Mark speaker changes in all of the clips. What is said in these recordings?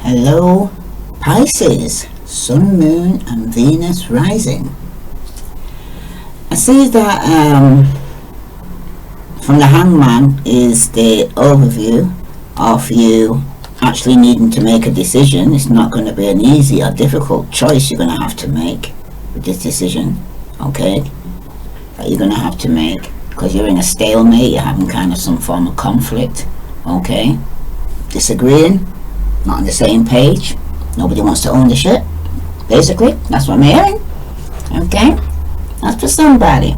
Speaker 1: Hello, Pisces, Sun, Moon and Venus rising. I see that from the Hangman is the overview of you actually needing to make a decision. It's not going to be an easy or difficult choice you're going to have to make with this decision, okay, that you're going to have to make, because you're in a stalemate, you're having kind of some form of conflict, okay, disagreeing, not on the same page, nobody wants to own the shit, basically, that's what I'm hearing, okay, that's for somebody.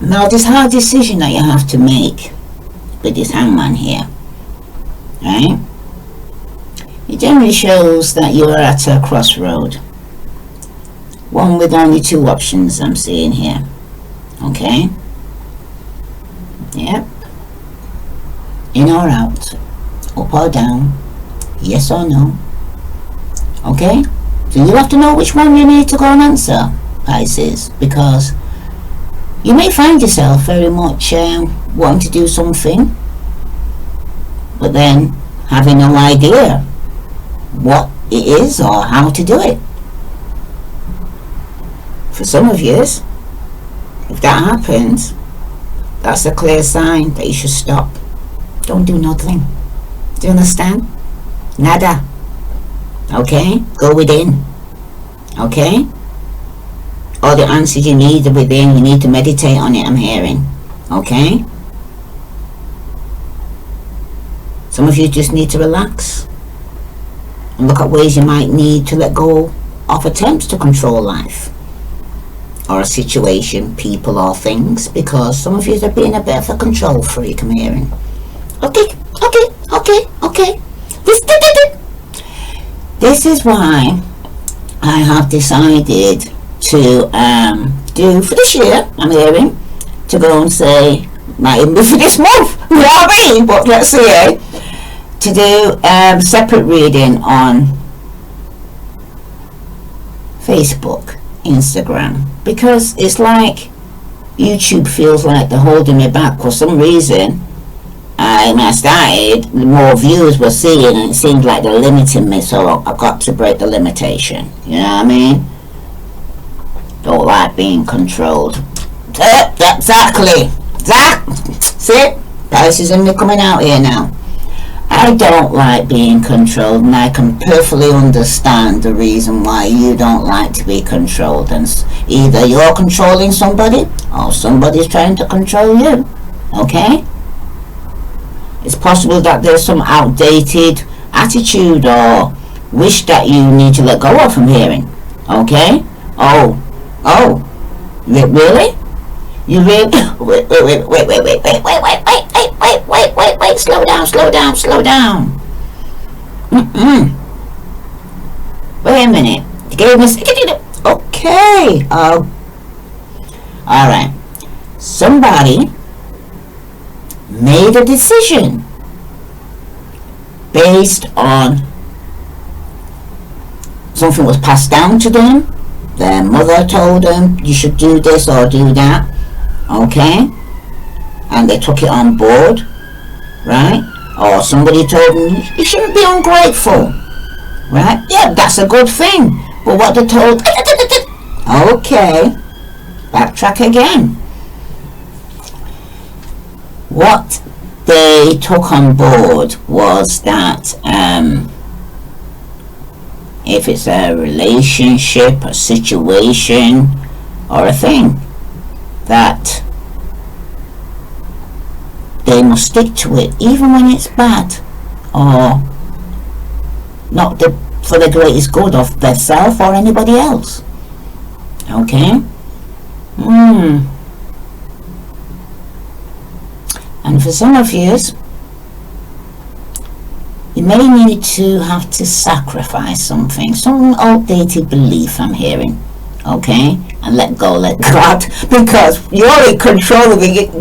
Speaker 1: Now this hard decision that you have to make with this Hangman here, right, it generally shows that you are at a crossroad, one with only two options I'm seeing here, okay, yep, in or out, up or down, yes or no, okay, so you have to know which one you need to go and answer, Pisces, because you may find yourself very much wanting to do something, but then having no idea what it is or how to do it. For some of you, if that happens, that's a clear sign that you should stop. Don't do nothing. Do you understand? Nada. Okay? Go within. Okay? All the answers you need are within. You need to meditate on it, I'm hearing. Okay? Some of you just need to relax and look at ways you might need to let go of attempts to control life or a situation, people or things, because some of you are being a bit of a control freak, I'm hearing. Okay. This is why I have decided to do for this year, I'm hearing, to go and say, might even be for this month, you know what I mean, but let's see, to do separate reading on Facebook, Instagram, because it's like YouTube feels like they're holding me back for some reason. When I started, the more views we're seeing, and it seems like they're limiting me, so I've got to break the limitation, you know what I mean? Don't like being controlled. Exactly. See? Pisces in me coming out here now. I don't like being controlled, and I can perfectly understand the reason why you don't like to be controlled. And either you're controlling somebody, or somebody's trying to control you. Okay? It's possible that there's some outdated attitude or wish that you need to let go of from hearing. Okay? Oh, really? You really? Wait, slow down. Wait a minute. You gave me, okay. Alright. Somebody made a decision based on something was passed down to them. Their mother told them you should do this or do that, okay, and they took it on board, right? Or somebody told them you shouldn't be ungrateful, right? Yeah, that's a good thing, but what they told, okay, backtrack again. What they took on board was that if it's a relationship, a situation, or a thing, that they must stick to it even when it's bad or not for the greatest good of themselves or anybody else. Okay? And for some of you, you may need to have to sacrifice something, some outdated belief I'm hearing, okay, and let God, because you're in control of it.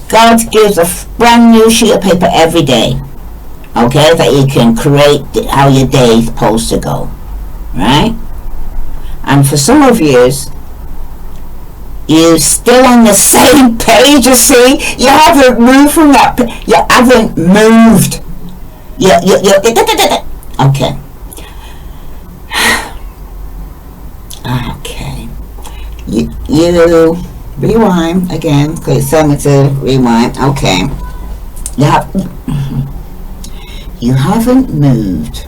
Speaker 1: God gives a brand new sheet of paper every day, okay, that you can create how your day is supposed to go, right? And for some of you, You're still on the same page, you see. You haven't moved from that. You haven't moved. Okay. Okay. You rewind again. Please tell me to rewind. Okay. You haven't moved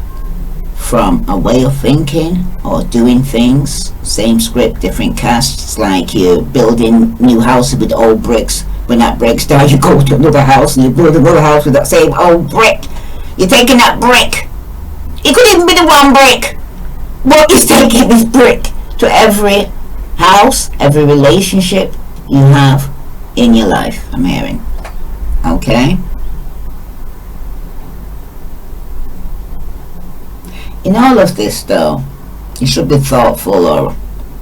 Speaker 1: from a way of thinking or doing things, same script, different casts, like you're building new houses with old bricks. When that breaks down, you go to another house and you build another house with that same old brick. You're taking that brick. It could even be the one brick. What is taking this brick to every house, every relationship you have in your life, I'm hearing. Okay? In all of this, though, you should be thoughtful or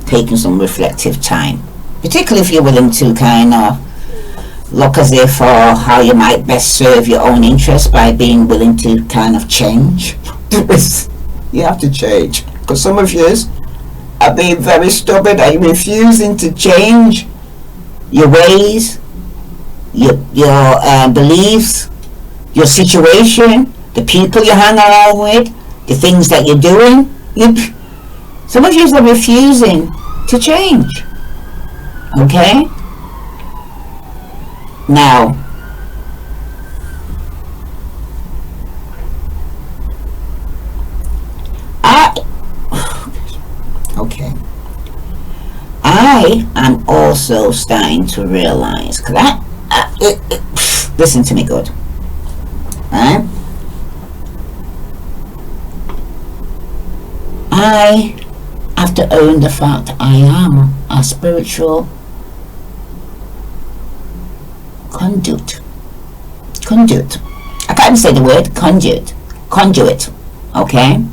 Speaker 1: taking some reflective time, particularly if you're willing to kind of look as if or how you might best serve your own interests by being willing to kind of change. You have to change, because some of you are being very stubborn. Are you refusing to change your ways, your beliefs, your situation, the people you hang around with, the things that you're doing? Some of you are refusing to change. Okay? Now, I am also starting to realize, because listen to me good, right? I have to own the fact I am a spiritual conduit. I can't even say the word conduit. Okay.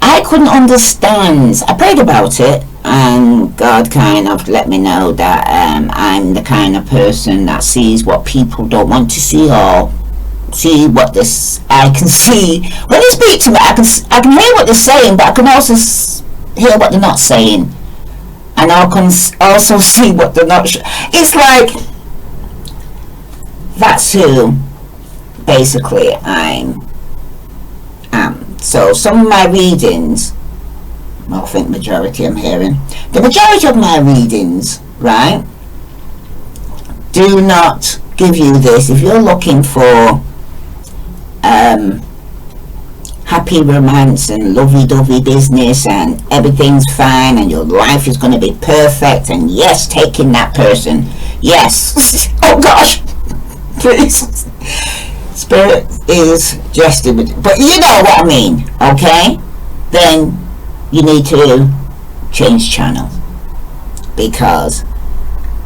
Speaker 1: I couldn't understand. I prayed about it, and God kind of let me know that I'm the kind of person that sees what people don't want to see, or see what this I can see. When they speak to me, I can hear what they're saying, but I can also hear what they're not saying, and I can also see what they're not. It's like that's who basically I am. So some of my readings, well, I think majority I'm hearing, the majority of my readings, right, do not give you this. If you're looking for happy romance and lovey-dovey business and everything's fine and your life is going to be perfect, and yes, taking that person, yes. Oh gosh, please. Spirit is jesting with you, but you know what I mean, okay? Then you need to change channel, because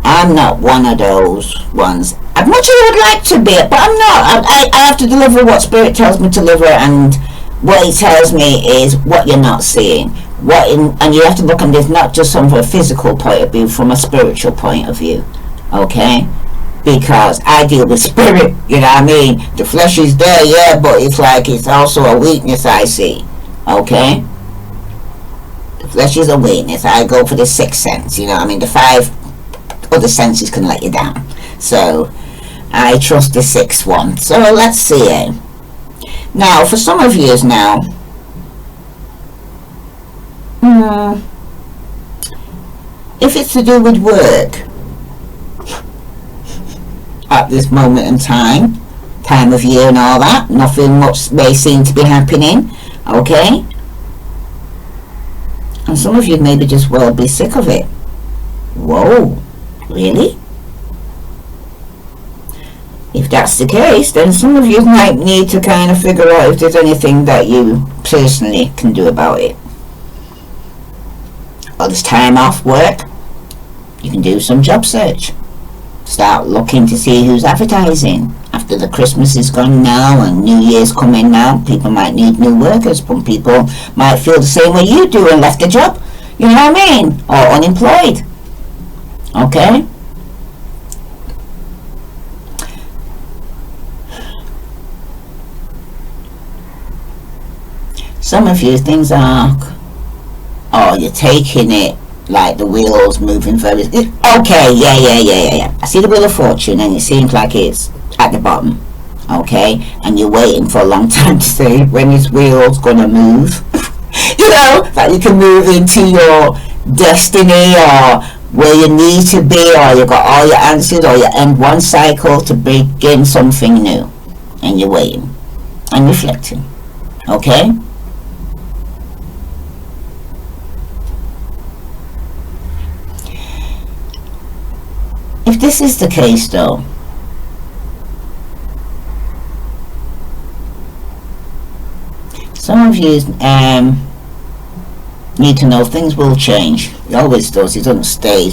Speaker 1: I'm not one of those ones. As much as I would like to be, but I'm not. I have to deliver what Spirit tells me to deliver, and what He tells me is what you're not seeing. And you have to look at this not just from a physical point of view, from a spiritual point of view, okay? Because I deal with spirit, you know what I mean? The flesh is there, yeah, but it's like it's also a weakness I see, okay? The flesh is a weakness. I go for the sixth sense, you know what I mean? The five other senses can let you down. So, I trust the sixth one. So, let's see it. Now, for some of you now, if it's to do with work, at this moment in time of year and all that, nothing much may seem to be happening, okay? And some of you maybe just well be sick of it. Whoa, really? If that's the case, then some of you might need to kind of figure out if there's anything that you personally can do about it. Or this time off work, you can do some job search. Start looking to see who's advertising. After the Christmas is gone now and New Year's coming now, people might need new workers. Some people might feel the same way you do and left a job, you know what I mean, or unemployed, okay? Some of you, things are or you're taking it like the wheels moving very. Okay, yeah. I see the wheel of fortune, and it seems like it's at the bottom. Okay, and you're waiting for a long time to see when this wheel's gonna move. You know, that you can move into your destiny or where you need to be, or you got all your answers, or you end one cycle to begin something new, and you're waiting and reflecting. Okay. If this is the case, though, some of you need to know things will change. It always does. It doesn't stay,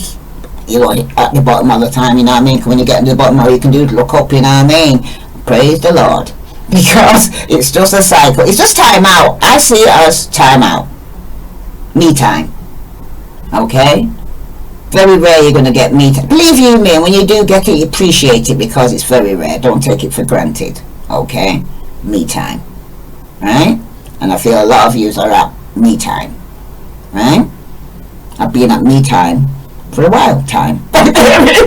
Speaker 1: you know, at the bottom all the time. You know what I mean? When you get to the bottom, all you can do is look up. You know what I mean? Praise the Lord, because it's just a cycle. It's just time out. I see it as time out, me time. Okay. Very rare you're going to get me time. Believe you me, when you do get it, you appreciate it, because it's very rare. Don't take it for granted. Okay. Me time. Right? And I feel a lot of you are at me time. Right? I've been at me time for a while time.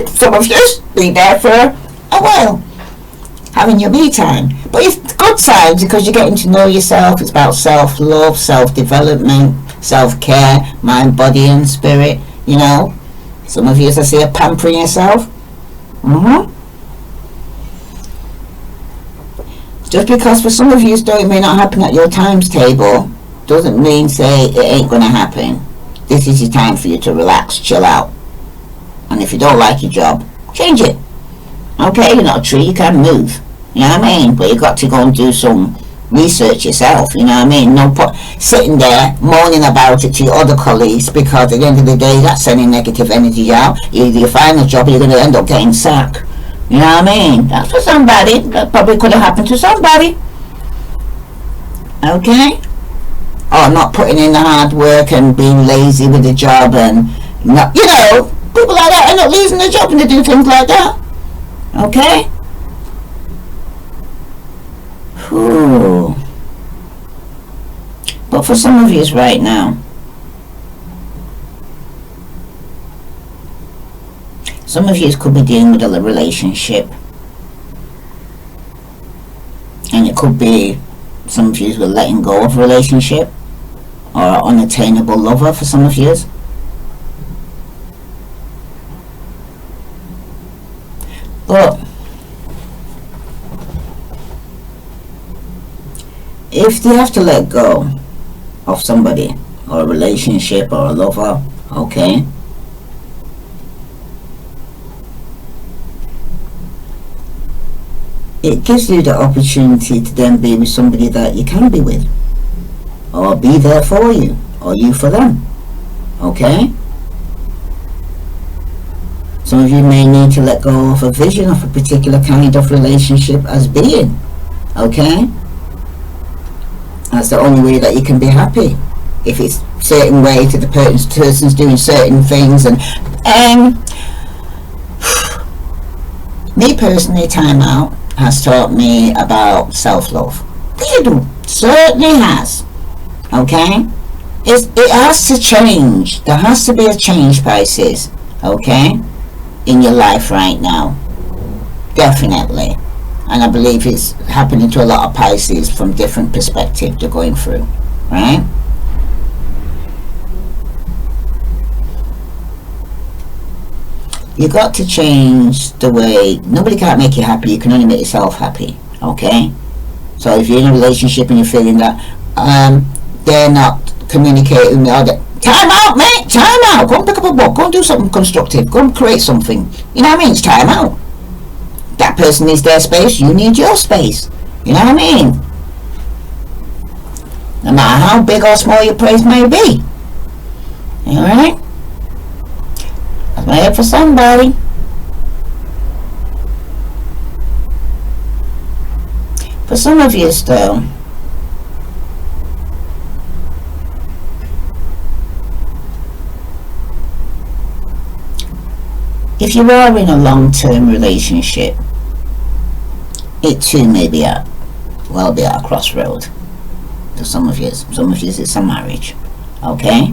Speaker 1: Some of you been there for a while, having your me time. But it's good times, because you're getting to know yourself. It's about self-love, self-development, self-care, mind, body and spirit. You know, some of you, as I say, are pampering yourself. Just because for some of you though it may not happen at your times table, doesn't mean say it ain't gonna happen. This is your time for you to relax, chill out. And if you don't like your job, change it. Okay, you're not a tree, you can move. You know what I mean? But you got to go and do some research yourself. You know what I mean? No point sitting there moaning about it to your other colleagues, because at the end of the day that's sending negative energy out. Either you find a job or you're going to end up getting sacked. You know what I mean? That's for somebody. That probably could have happened to somebody. Okay? Or not putting in the hard work and being lazy with the job, and not, you know, people like that end up losing their job and they do things like that. Okay? Whew. But for some of you right now, some of you could be dealing with a relationship, and it could be some of you were letting go of a relationship, or an unattainable lover for some of you. But if you have to let go of somebody, or a relationship, or a lover, okay, it gives you the opportunity to then be with somebody that you can be with, or be there for you, or you for them. Okay? Some of you may need to let go of a vision of a particular kind of relationship as being. Okay? That's the only way that you can be happy. If it's a certain way to the person's doing certain things. And me personally, time out has taught me about self-love. It certainly has. Okay? It has to change. There has to be a change, Pisces. Okay? In your life right now. Definitely. And I believe it's happening to a lot of Pisces from different perspectives they're going through. Right? You got to change the way. Nobody can't make you happy. You can only make yourself happy. Okay? So if you're in a relationship and you're feeling that they're not communicating with other, time out, mate. Time out. Go and pick up a book. Go and do something constructive. Go and create something. You know what I mean? It's time out. That person needs their space. You need your space. You know what I mean? No matter how big or small your place may be. Alright? That's my head for somebody. For some of you still, if you are in a long-term relationship, it too may be at a crossroad. To some of you it's a marriage. Okay?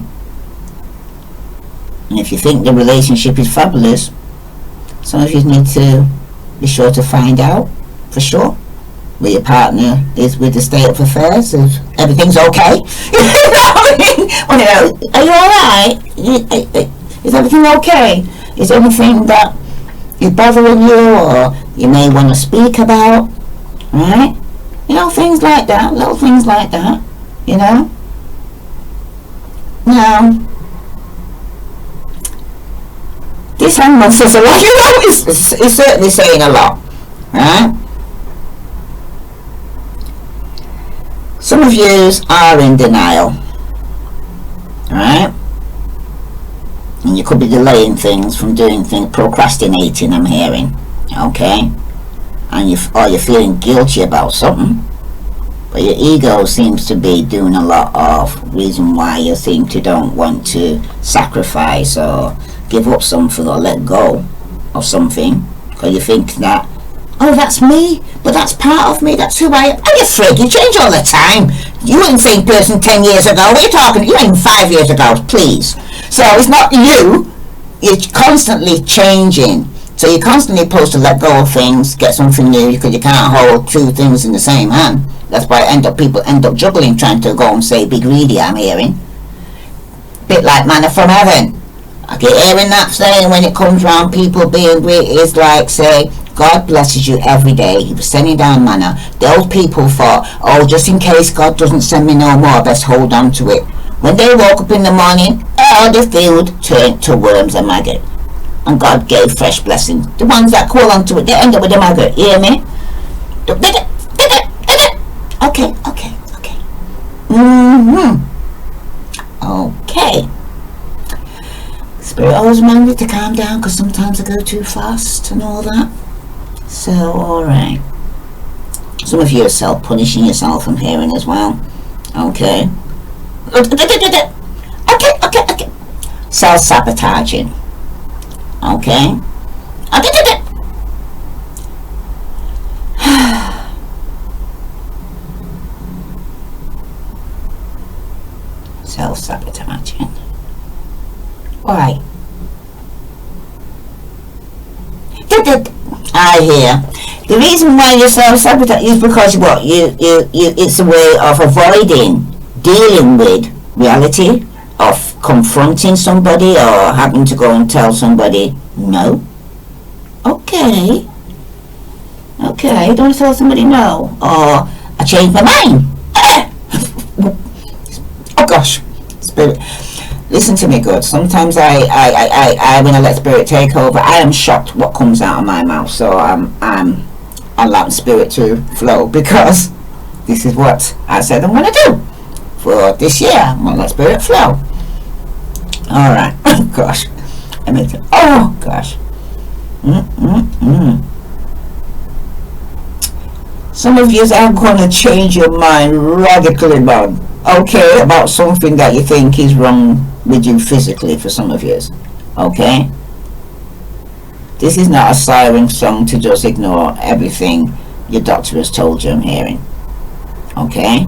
Speaker 1: And if you think the relationship is fabulous, some of you need to be sure to find out for sure where your partner is with the state of affairs, if everything's okay. Are you alright? Is everything okay? Is there anything that is bothering you or you may want to speak about? Right? Things like that, little things like that, Now, this hangman says a lot, it's certainly saying a lot, right? Some of yous are in denial, right? And you could be delaying things from doing things, procrastinating, I'm hearing, okay? And you're feeling guilty about something, but your ego seems to be doing a lot of reason why you seem to don't want to sacrifice or give up something or let go of something, because you think that, oh, that's me, but that's part of me, that's who I am. Are you afraid? You change all the time. You weren't the same person 10 years ago. What are you talking? You ain't 5 years ago, please. So it's not you. You're constantly changing. So you're constantly supposed to let go of things, get something new, because you can't hold two things in the same hand. That's why people end up juggling, trying to go and say, be greedy, I'm hearing. Bit like manna from heaven. I keep hearing that saying when it comes round, people being greedy is like, say, God blesses you every day. He was sending down manna. The old people thought, oh, just in case God doesn't send me no more, best hold on to it. When they woke up in the morning, all the food turned to worms and maggot. And God gave fresh blessings. The ones that hold on to it, they end up with a maggot. You hear me? Okay. Okay. Spirit always reminds me to calm down, because sometimes I go too fast and all that. So, alright. Some of you are self-punishing yourself, I'm hearing as well. Okay. Okay. Self-sabotaging. Okay. Self-sabotaging. Why? I hear. The reason why you self-sabotage is because what it's a way of avoiding dealing with reality, of confronting somebody or having to go and tell somebody no. Okay, don't want to tell somebody no, or I changed my mind. Oh gosh, Spirit, listen to me good. Sometimes I when I let Spirit take over, I am shocked what comes out of my mouth. So I'm allowing Spirit to flow, because this is what I said I'm going to do for this year. I'm going to let Spirit flow. Alright. Oh gosh. Oh gosh. Some of you are going to change your mind radically about something that you think is wrong with you physically, for some of you. Okay? This is not a siren song to just ignore everything your doctor has told you, I'm hearing. Okay?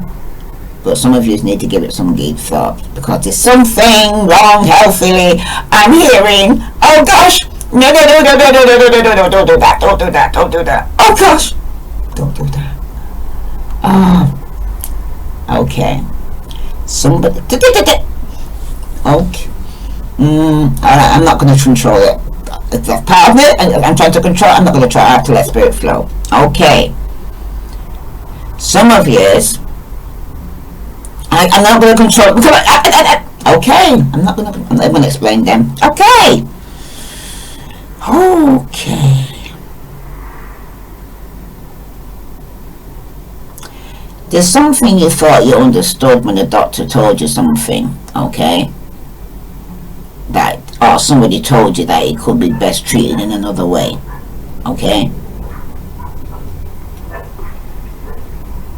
Speaker 1: But some of you need to give it some deep thought, because there's something wrong healthily, I'm hearing. Oh gosh! No, don't do that. Oh gosh! Don't do that. Oh. Okay. Somebody. Okay. Alright, I'm not going to control it. That's part of it, and I'm trying to control it. I'm not going to try. I have to let Spirit flow. Okay. Some of yous, I'm not going to control it. Okay. I'm not going to explain them. Okay. There's something you thought you understood when the doctor told you something, okay? That, or somebody told you that it could be best treated in another way, okay?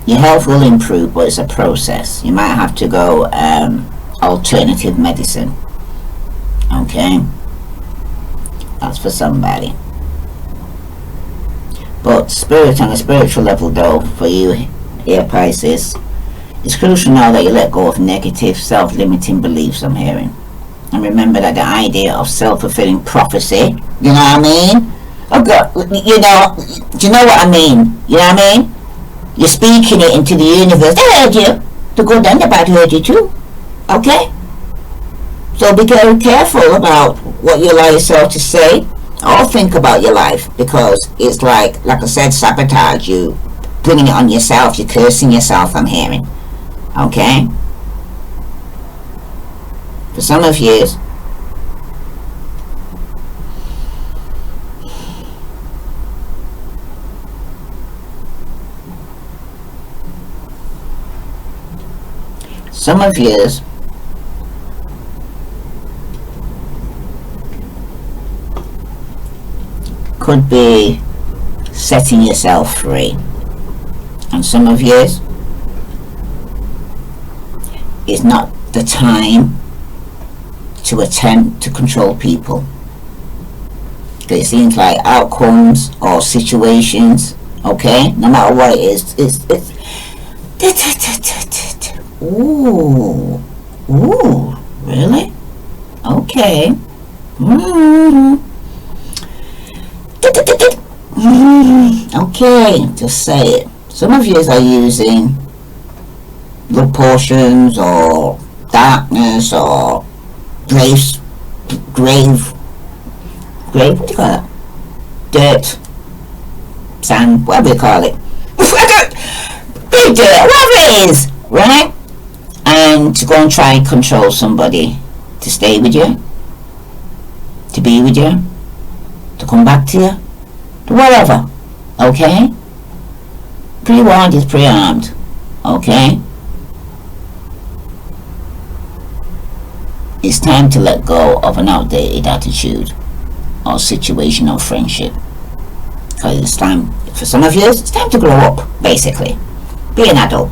Speaker 1: Your health will improve, but it's a process. You might have to go alternative medicine, okay? That's for somebody. But Spirit, on a spiritual level though, for you here, Pisces, it's crucial now that you let go of negative self-limiting beliefs, I'm hearing. And remember that the idea of self-fulfilling prophecy, you know what I mean? Oh God, you know, do you know what I mean? You know what I mean? You're speaking it into the universe. They heard you. The good and the bad heard you too. Okay? So be very careful about what you allow yourself to say or think about your life, because it's like I said, sabotage. You bringing it on yourself. You're cursing yourself, I'm hearing. Okay? For some of you, could be setting yourself free, and some of you, it's not the time to attempt to control people. It seems like outcomes or situations, okay, no matter what it is, it's ooh, really? Okay. Okay, just say it. Some of you are using blood potions or darkness or grave, what do you call it? Dirt, sand, whatever you call it. Big dirt, whatever it is, right? And to go and try and control somebody to stay with you, to be with you, to come back to you, to whatever, okay? Pre-warned is pre-armed, okay? It's time to let go of an outdated attitude or situation or friendship. Because it's time, for some of you, it's time to grow up, basically. Be an adult.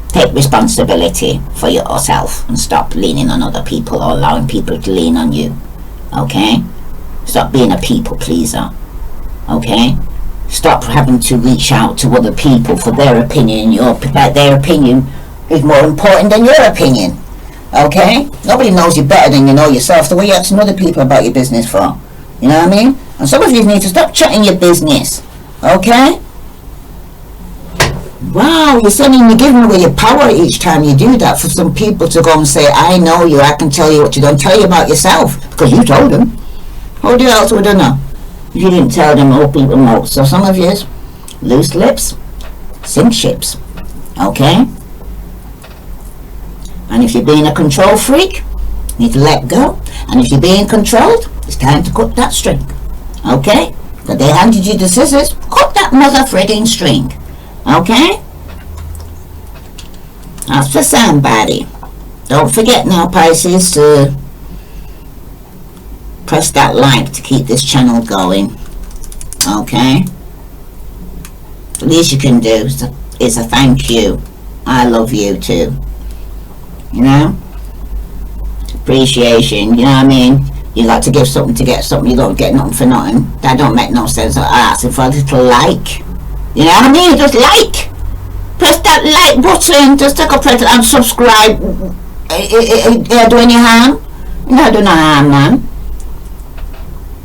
Speaker 1: Take responsibility for yourself and stop leaning on other people or allowing people to lean on you. Okay? Stop being a people pleaser. Okay? Stop having to reach out to other people for their opinion. Their opinion is more important than your opinion. Okay? Nobody knows you better than you know yourself. So what are you asking other people about your business for? You know what I mean? And some of you need to stop chatting your business. Okay? Wow, you're giving away your power each time you do that, for some people to go and say, I know you, I can tell you what you don't tell you about yourself, because you told them. Who else would have known if you didn't tell them? All people know. So some of you, loose lips sink ships. Okay? And if you're being a control freak, you need to let go. And if you're being controlled, it's time to cut that string. Okay? But they handed you the scissors, cut that mother frigging string. Okay? That's for somebody. Don't forget now, Pisces, to press that like to keep this channel going. Okay? The least you can do is a thank you. I love you too. You know? Appreciation, you know what I mean? You got to give something to get something. You don't get nothing for nothing. That don't make no sense. I ask for a little like. You know what I mean? Just like. Press that like button. Just take a press and subscribe. You're doing your harm? You're not doing no harm, man.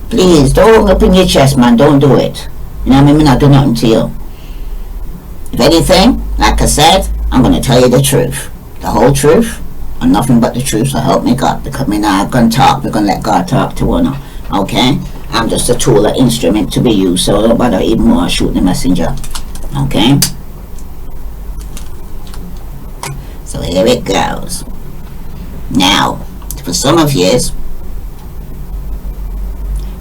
Speaker 1: Please, don't open your chest, man. Don't do it. You know what I mean? We're not doing nothing to you. If anything, like I said, I'm going to tell you the truth. The whole truth. And nothing but the truth. So help me God. Because me now I'm going to talk. We're going to let God talk to one. Okay? I'm just a tool, an instrument to be used. So don't bother even more shoot the messenger. Okay? So here it goes. Now, for some of you,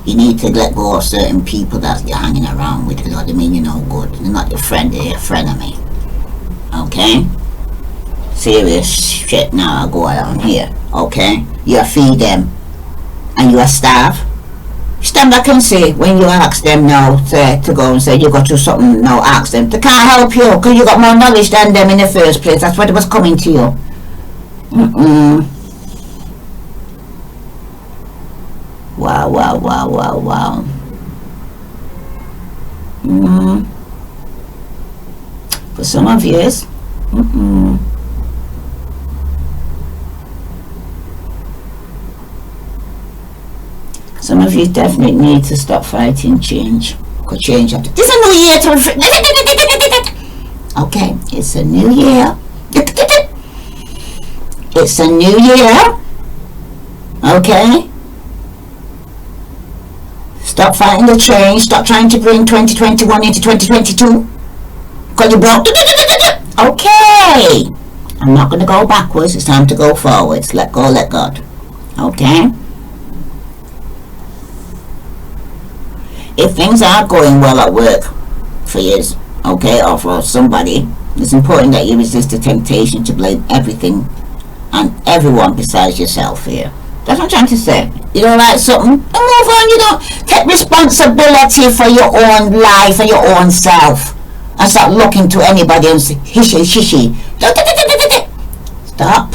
Speaker 1: you need to let go of certain people that you're hanging around with. You know what I mean? You're no good. They're not your friend, they're your frenemy. Okay? Serious shit now I go on here. Okay? You feed them and you starve. Stand back and say, when you ask them now to go and say you got to do something, now ask them. They can't help you because you got more knowledge than them in the first place. That's what it was coming to you. Wow, wow, wow, wow, wow. For some of you, Some of you definitely need to stop fighting change. Because change after this is a new year to okay, it's a new year. It's a new year. Okay? Stop fighting the change. Stop trying to bring 2021 into 2022. Because you broke. Okay. I'm not going to go backwards. It's time to go forwards. Let go, let God. Okay? If things are going well at work for you, okay, or for somebody, it's important that you resist the temptation to blame everything and everyone besides yourself here. That's what I'm trying to say. You don't like something, and move on. You don't take responsibility for your own life and your own self and start looking to anybody and say, hishy, shishy. Stop.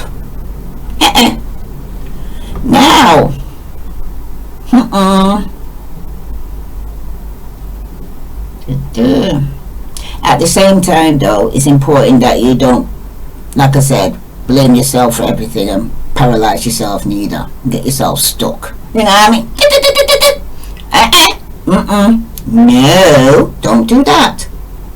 Speaker 1: Now. At the same time, though, it's important that you don't, like I said, blame yourself for everything and paralyze yourself neither. Get yourself stuck. You know what I mean? No, don't do that.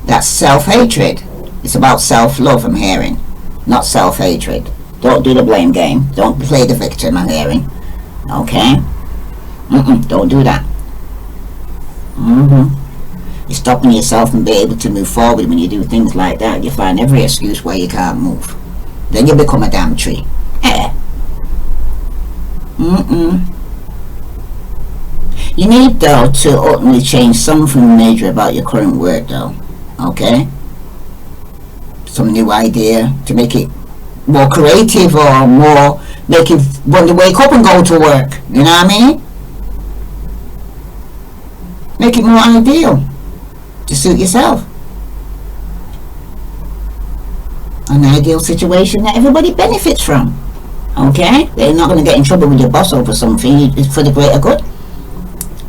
Speaker 1: That's self-hatred. It's about self-love, I'm hearing, not self-hatred. Don't do the blame game. Don't play the victim, I'm hearing. Okay? Don't do that. You're stopping yourself from being able to move forward. When you do things like that, you find every excuse why you can't move. Then you become a damn tree. You need, though, to ultimately change something major about your current work, though. Okay? Some new idea to make it more creative or more, make you want to wake up and go to work. You know what I mean? Make it more ideal to suit yourself. An ideal situation that everybody benefits from. Okay? They're not going to get in trouble with your boss over something. It's for the greater good.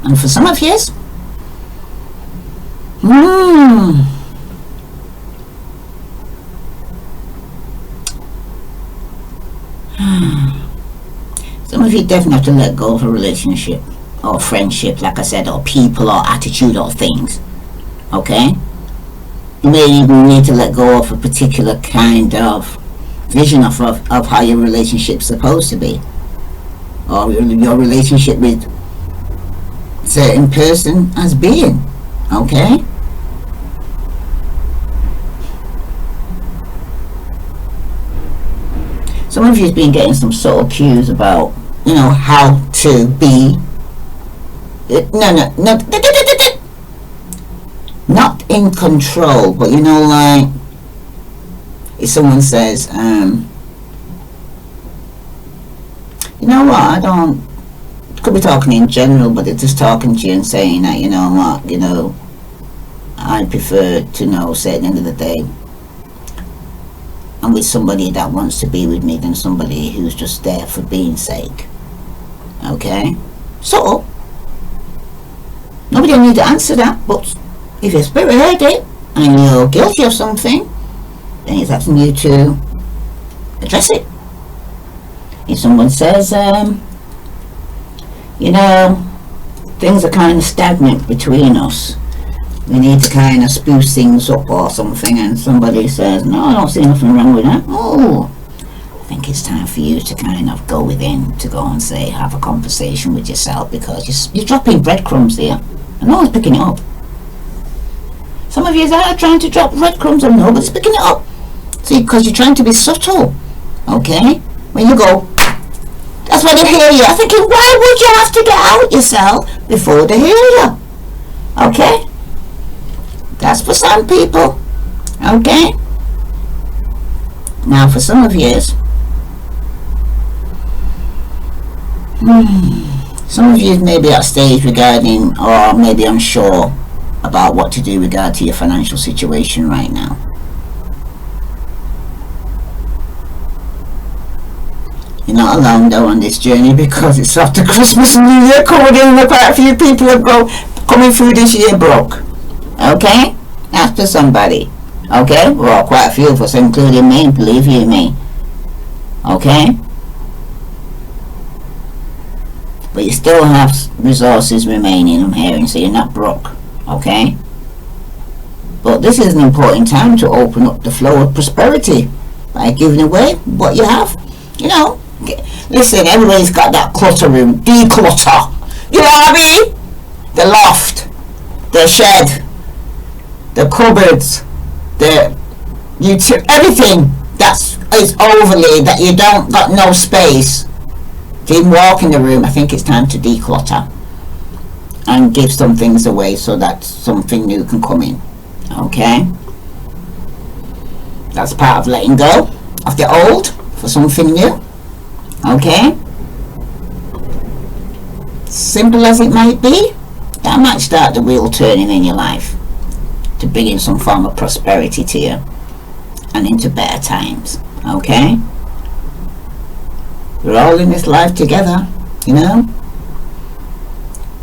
Speaker 1: And for some of you, some of you definitely have to let go of a relationship or friendship, like I said, or people or attitude or things. Okay? You may even need to let go of a particular kind of vision of how your relationship's supposed to be, or your relationship with certain person as being. Okay? Some of you have been getting some subtle cues about, you know, how to be. Not in control, but you know, like if someone says, you know what, I don't, could be talking in general, but they're just talking to you and saying that, you know what, you know, I prefer to know, say at the end of the day, I'm with somebody that wants to be with me than somebody who's just there for being sake. Okay? So, nobody will need to answer that, but if your spirit heard it and you're guilty of something, then it's asking you to address it. If someone says, you know, things are kind of stagnant between us, we need to kind of spruce things up or something, and somebody says, no, I don't see nothing wrong with that. Oh, I think it's time for you to kind of go within, to go and say, have a conversation with yourself, because you're dropping breadcrumbs here and no one's picking it up. Some of you are trying to drop breadcrumbs and nobody's picking it up. See, because you're trying to be subtle. Okay? When you go, that's why they hear you. I'm thinking, why would you have to get out yourself before they hear you? Okay? That's for some people. Okay? Now for some of you, some of you may be at a stage regarding, or maybe unsure about what to do regard to your financial situation right now. You're not alone though on this journey, because it's after Christmas and New Year coming in, and quite a few people have coming through this year broke. Okay? That's for somebody. Okay? Well, quite a few of us, including me, believe you me. Okay? but you still have resources remaining, I'm hearing, so you're not broke, okay? But this is an important time to open up the flow of prosperity by giving away what you have. You know, listen, everybody's got that clutter room. Declutter. You know what I mean? The loft, the shed, the cupboards, the everything that's is overly that you don't got no space to even walk in the room. I think it's time to declutter and give some things away so that something new can come in. Okay, that's part of letting go of the old for something new. Okay, simple as it might be, that might start the wheel turning in your life to bring in some form of prosperity to you and into better times. Okay, we're all in this life together, you know.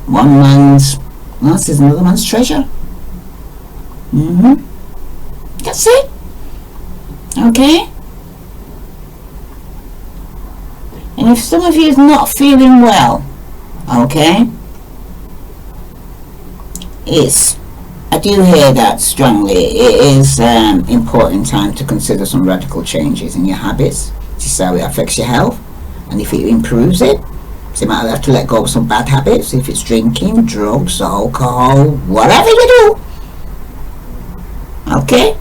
Speaker 1: One man's loss is another man's treasure. That's it. Okay. And if some of you is not feeling well, okay, I do hear that strongly. It is important time to consider some radical changes in your habits to see how it affects your health, and if it improves it. So you might have to let go of some bad habits, if it's drinking, drugs, alcohol, whatever you do. Okay?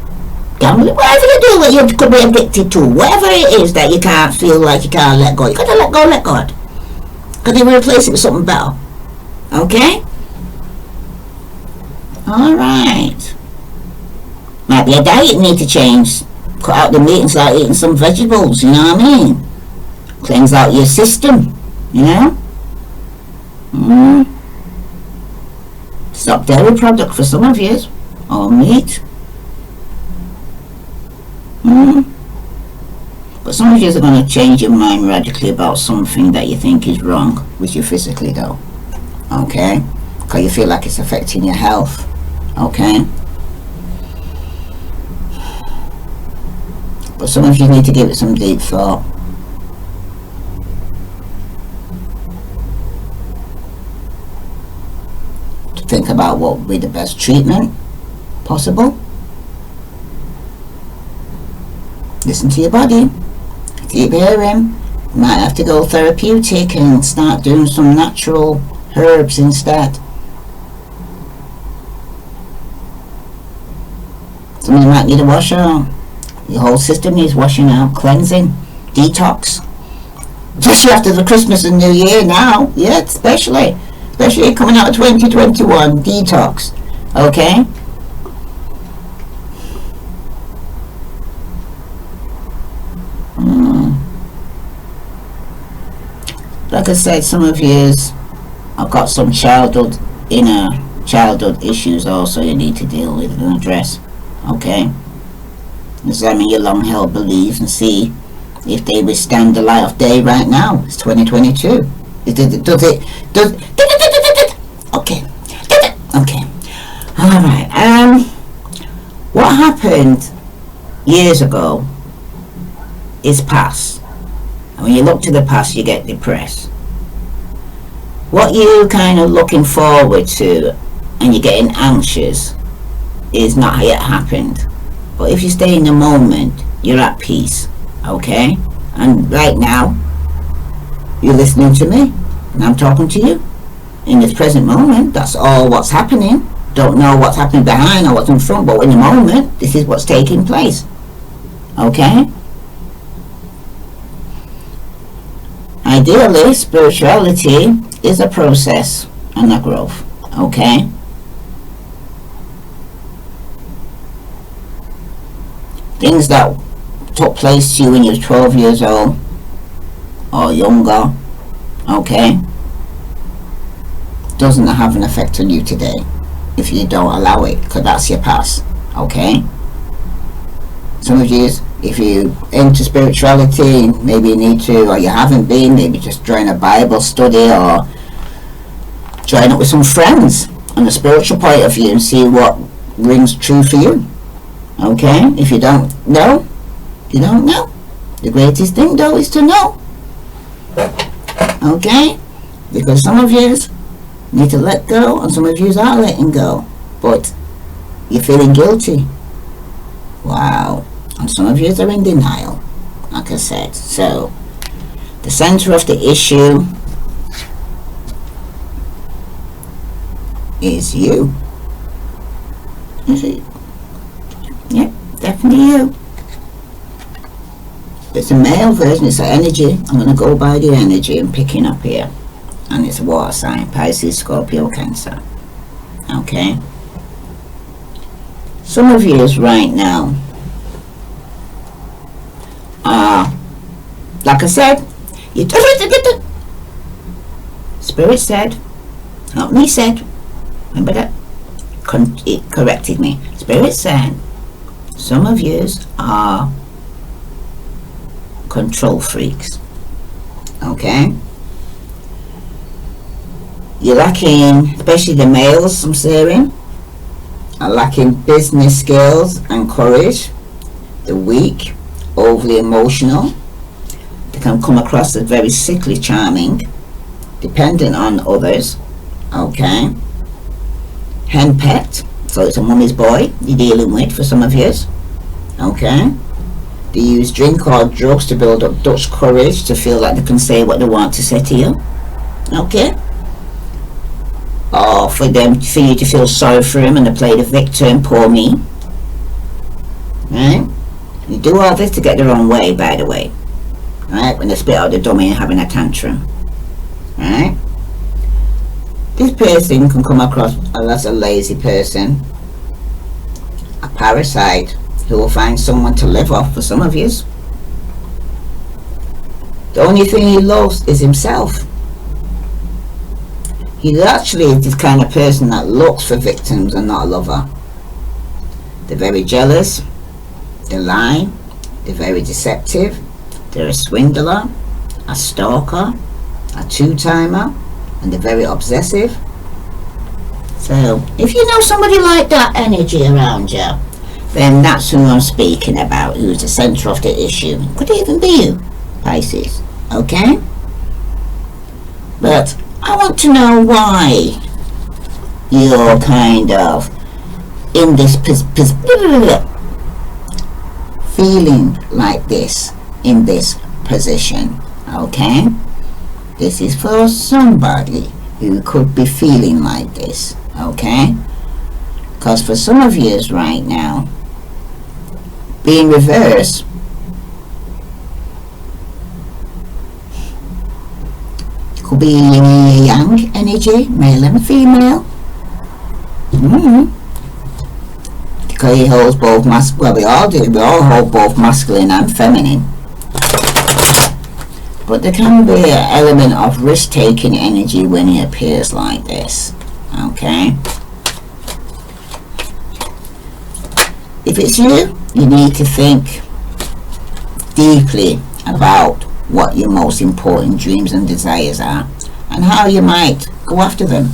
Speaker 1: Gambling, whatever you do that you could be addicted to, whatever it is that you can't feel like you can't let go, you gotta let God. Because you replace it with something better. Okay? Alright. Might be a diet you need to change. Cut out the meat and start eating some vegetables, you know what I mean? Cleanse out your system, you know? Stop dairy product for some of you, or meat. But some of you are going to change your mind radically about something that you think is wrong with you physically though. Okay? Because you feel like it's affecting your health. Okay? But some of you need to give it some deep thought. To think about what would be the best treatment possible. Listen to your body. Keep hearing. You might have to go therapeutic and start doing some natural herbs instead. Some of you might need a wash out. Your whole system needs washing out, cleansing, detox. Especially after the Christmas and New Year now. Yeah, especially coming out of 2021. Detox. Okay? Like I said, some of you have got some inner childhood issues also you need to deal with and address. Okay? Examine your long held beliefs and see if they withstand the light of day right now. It's 2022. Okay. Alright. What happened years ago is past. And when you look to the past, you get depressed. What you kind of looking forward to and you're getting anxious is not yet happened. But if you stay in the moment, you're at peace. Okay? And right now, you're listening to me and I'm talking to you. In this present moment, that's all what's happening. Don't know what's happening behind or what's in front, but in the moment, this is what's taking place. Okay? Ideally, spirituality is a process and a growth. Okay? Things that took place to you when you were 12 years old or younger, okay, doesn't have an effect on you today if you don't allow it, because that's your past. Okay? Some of you, if you into spirituality, maybe you need to, or you haven't been, maybe just join a Bible study or join up with some friends on a spiritual point of view and see what rings true for you. Okay? If you don't know, you don't know. The greatest thing though is to know. Okay? because some of you need to let go and some of you are letting go, but you're feeling guilty. Wow. And some of you are in denial, like I said. So the center of the issue is you. Is it? Yep, definitely you. It's a male version, it's an energy. I'm going to go by the energy I'm picking up here. And it's a water sign, Pisces, Scorpio, Cancer. Okay. Some of you right now are, like I said, you Spirit said, not me said, remember that? It corrected me. Spirit said, some of you are control freaks. Okay? You're lacking, especially the males I'm seeing, are lacking business skills and courage. The weak, overly emotional. They can come across as very sickly charming, dependent on others. Okay? Henpecked, so it's a mummy's boy you're dealing with for some of you. Okay? They use drink or drugs to build up Dutch courage to feel like they can say what they want to say to you. Okay? Or for you to feel sorry for him and to play the victim, poor me. Right? You do all this to get their own way, by the way. Right? When they spit out the dummy and having a tantrum. Right? This person can come across as a lazy person, a parasite who will find someone to live off for some of you. The only thing he loves is himself. He's actually this kind of person that looks for victims and not a lover. They're very jealous, they lie, they're very deceptive, they're a swindler, a stalker, a two-timer, and they're very obsessive. So if you know somebody like that energy around you, then that's who I'm speaking about, who's the center of the issue. Could even be you, Pisces. Okay? But I want to know why you're kind of in this feeling like this, in this position. Okay? This is for somebody who could be feeling like this. Okay? Because for some of you right now, being reversed, could be yang energy, male and female. Because he holds both well, we all do, we all hold both masculine and feminine. But there can be an element of risk-taking energy when he appears like this. Okay? If it's you, you need to think deeply about what your most important dreams and desires are and how you might go after them.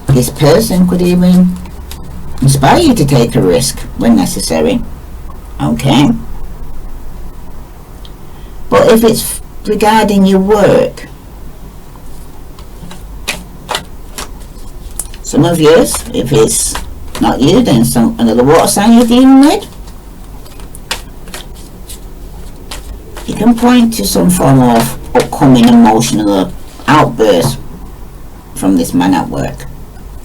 Speaker 1: This person could even inspire you to take a risk when necessary. Okay? But if it's regarding your work, some of you, if it's not you, then another water sign you're dealing with, you can point to some form of upcoming emotional outburst from this man at work.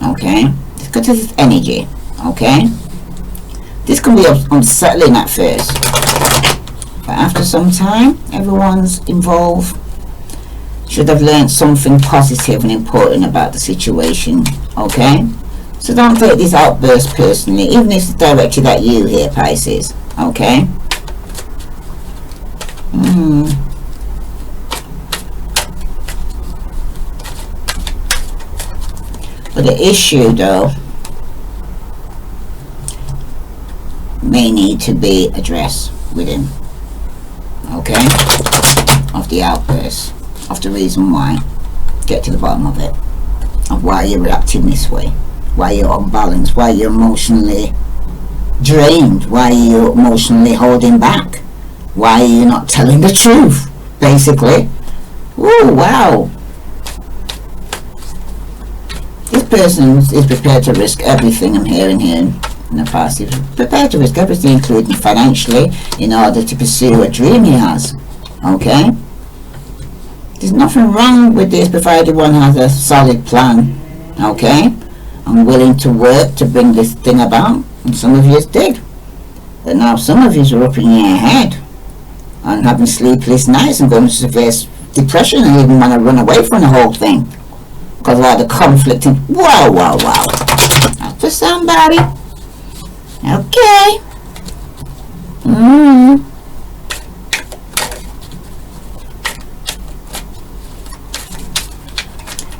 Speaker 1: Okay? Because this is energy. Okay? This can be unsettling at first, but after some time, everyone's involved should have learned something positive and important about the situation. Okay? So don't take this outburst personally, even if it's directed at you here, Pisces. Okay? But the issue, though, may need to be addressed with him. Okay? Of the outburst, of the reason why. Get to the bottom of it, of why you're reacting this way, why you're unbalanced, why you're emotionally drained, why you're emotionally holding back, why you're not telling the truth. basically. Oh wow. This person is prepared to risk everything. I'm hearing here in the past. He's prepared to risk everything, including financially, in order to pursue a dream he has. Okay? There's nothing wrong with this, provided one has a solid plan. Okay? I'm willing to work to bring this thing about, and some of you did. But now some of you are up in your head and having sleepless nights and going to severe depression and even want to run away from the whole thing because of all the conflicting. Wow. Not for somebody. Okay.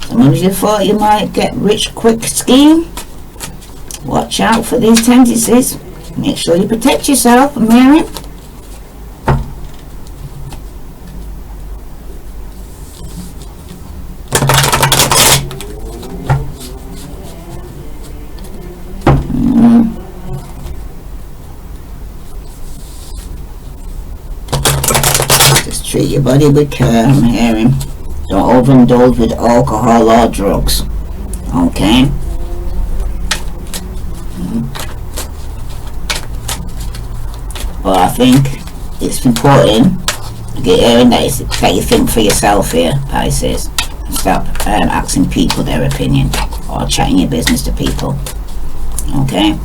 Speaker 1: Some of you thought you might get rich quick scheme. Watch out for these tendencies. Make sure you protect yourself, Mary. Just treat your body with care, I'm hearing. Don't overindulge with alcohol or drugs. Okay? Well, I think it's important to get hearing that you think for yourself here, Pisces. Stop asking people their opinion or chatting your business to people. Okay?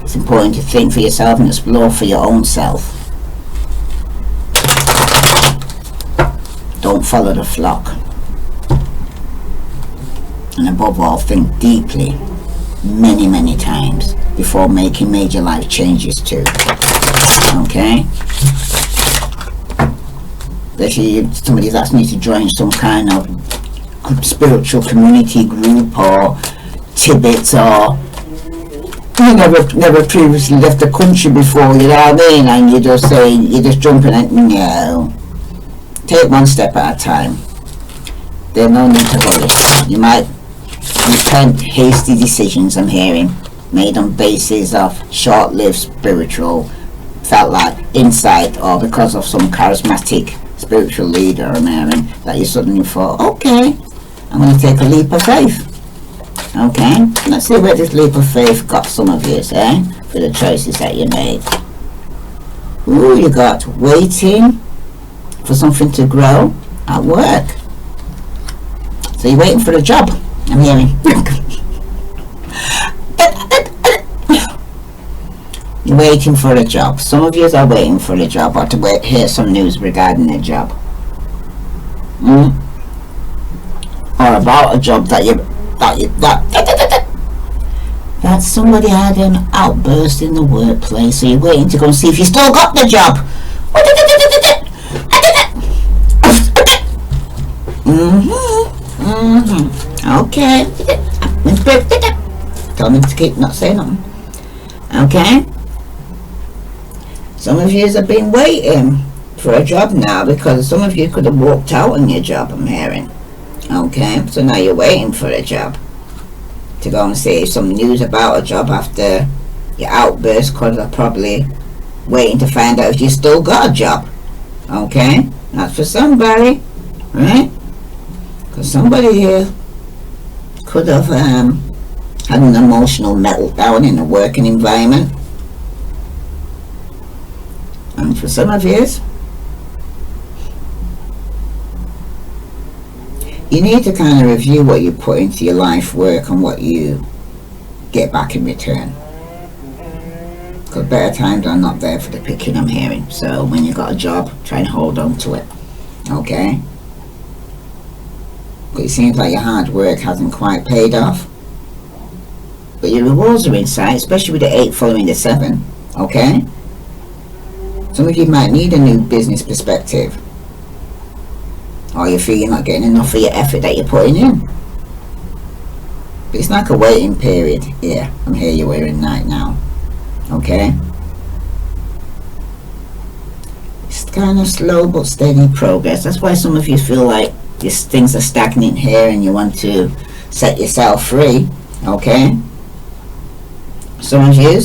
Speaker 1: It's important to think for yourself and explore for your own self. Don't follow the flock. And above all, think deeply, many times, before making major life changes too. Okay? Especially if somebody's asking you to join some kind of spiritual community group or Tibet, or you never previously left the country before, you know what I mean? And you're just saying, you're just jumping at, no. Take one step at a time. There's no need to hurry. You might repent hasty decisions, I'm hearing, made on basis of short-lived spiritual, felt like insight, or because of some charismatic spiritual leader, I'm hearing, that you suddenly thought, okay, I'm going to take a leap of faith. Okay, let's see where this leap of faith got some of you, eh? For the choices that you made. Ooh, you got waiting for something to grow at work. So you're waiting for a job, I'm hearing. You're waiting for a job. Some of you are waiting for a job, or to hear some news regarding a job. Or about a job that somebody had an outburst in the workplace, so you're waiting to go and see if you still got the job. Okay. Tell me to keep not saying nothing. Okay. Some of you have been waiting for a job now, because some of you could have walked out on your job, I'm hearing. Okay, so now you're waiting for a job to go and see some news about a job after your outburst, because they're probably waiting to find out if you still got a job. Okay, that's for somebody, right? Because somebody here could have had an emotional meltdown in a working environment. And for some of you, you need to kind of review what you put into your life work and what you get back in return. Because better times are not there for the picking, I'm hearing. So when you got a job, try and hold on to it. Okay? Because it seems like your hard work hasn't quite paid off. But your rewards are in sight, especially with the 8 following the 7. Okay? Some of you might need a new business perspective. Or you feel you're not getting enough for your effort that you're putting in. But it's like a waiting period. Yeah, I'm here, you're wearing night now. Okay? It's kind of slow but steady progress. That's why some of you feel like these things are stagnant here and you want to set yourself free. Okay? Some of you,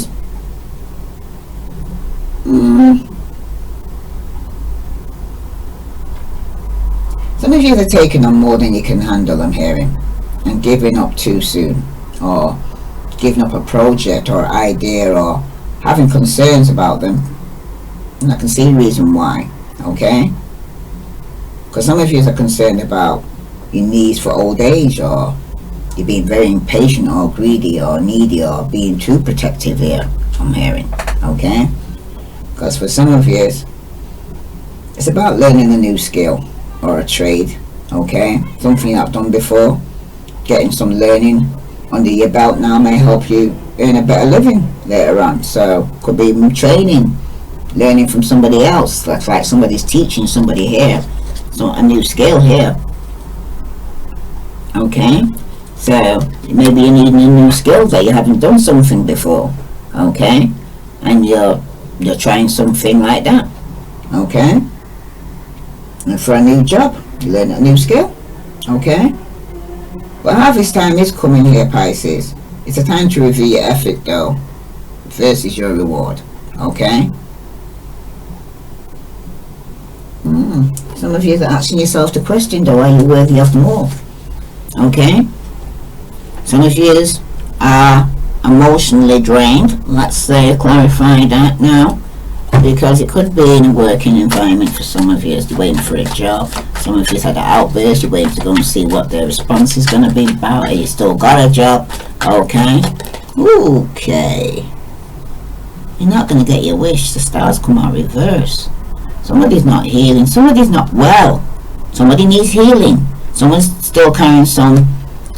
Speaker 1: Some of you are taking on more than you can handle, I'm hearing, and giving up too soon, or giving up a project or idea, or having concerns about them. And I can see the reason why, okay? Because some of you are concerned about your needs for old age, or you're being very impatient or greedy or needy or being too protective here, I'm hearing, okay? Because for some of you, it's about learning a new skill or a trade, okay? Something you've not done before. Getting some learning under your belt now may help you earn a better living later on. So could be training, learning from somebody else. That's like somebody's teaching somebody here, so a new skill here, okay? So maybe you need a new skill that you haven't done something before, okay? And you're trying something like that, okay? And for a new job, you learn a new skill, okay? But harvest time is coming here, Pisces. It's a time to review your effort though versus your reward, okay? Some of you are asking yourself the question though, are you worthy of more? Okay? Some of you are emotionally drained. Let's clarify that now, because it could be in a working environment for some of you. You're waiting for a job. Some of you had an outburst. You're waiting to go and see what their response is going to be about. You still got a job. Okay? Okay. You're not going to get your wish. The stars come out reverse. Somebody's not healing. Somebody's not well. Somebody needs healing. Someone's still carrying some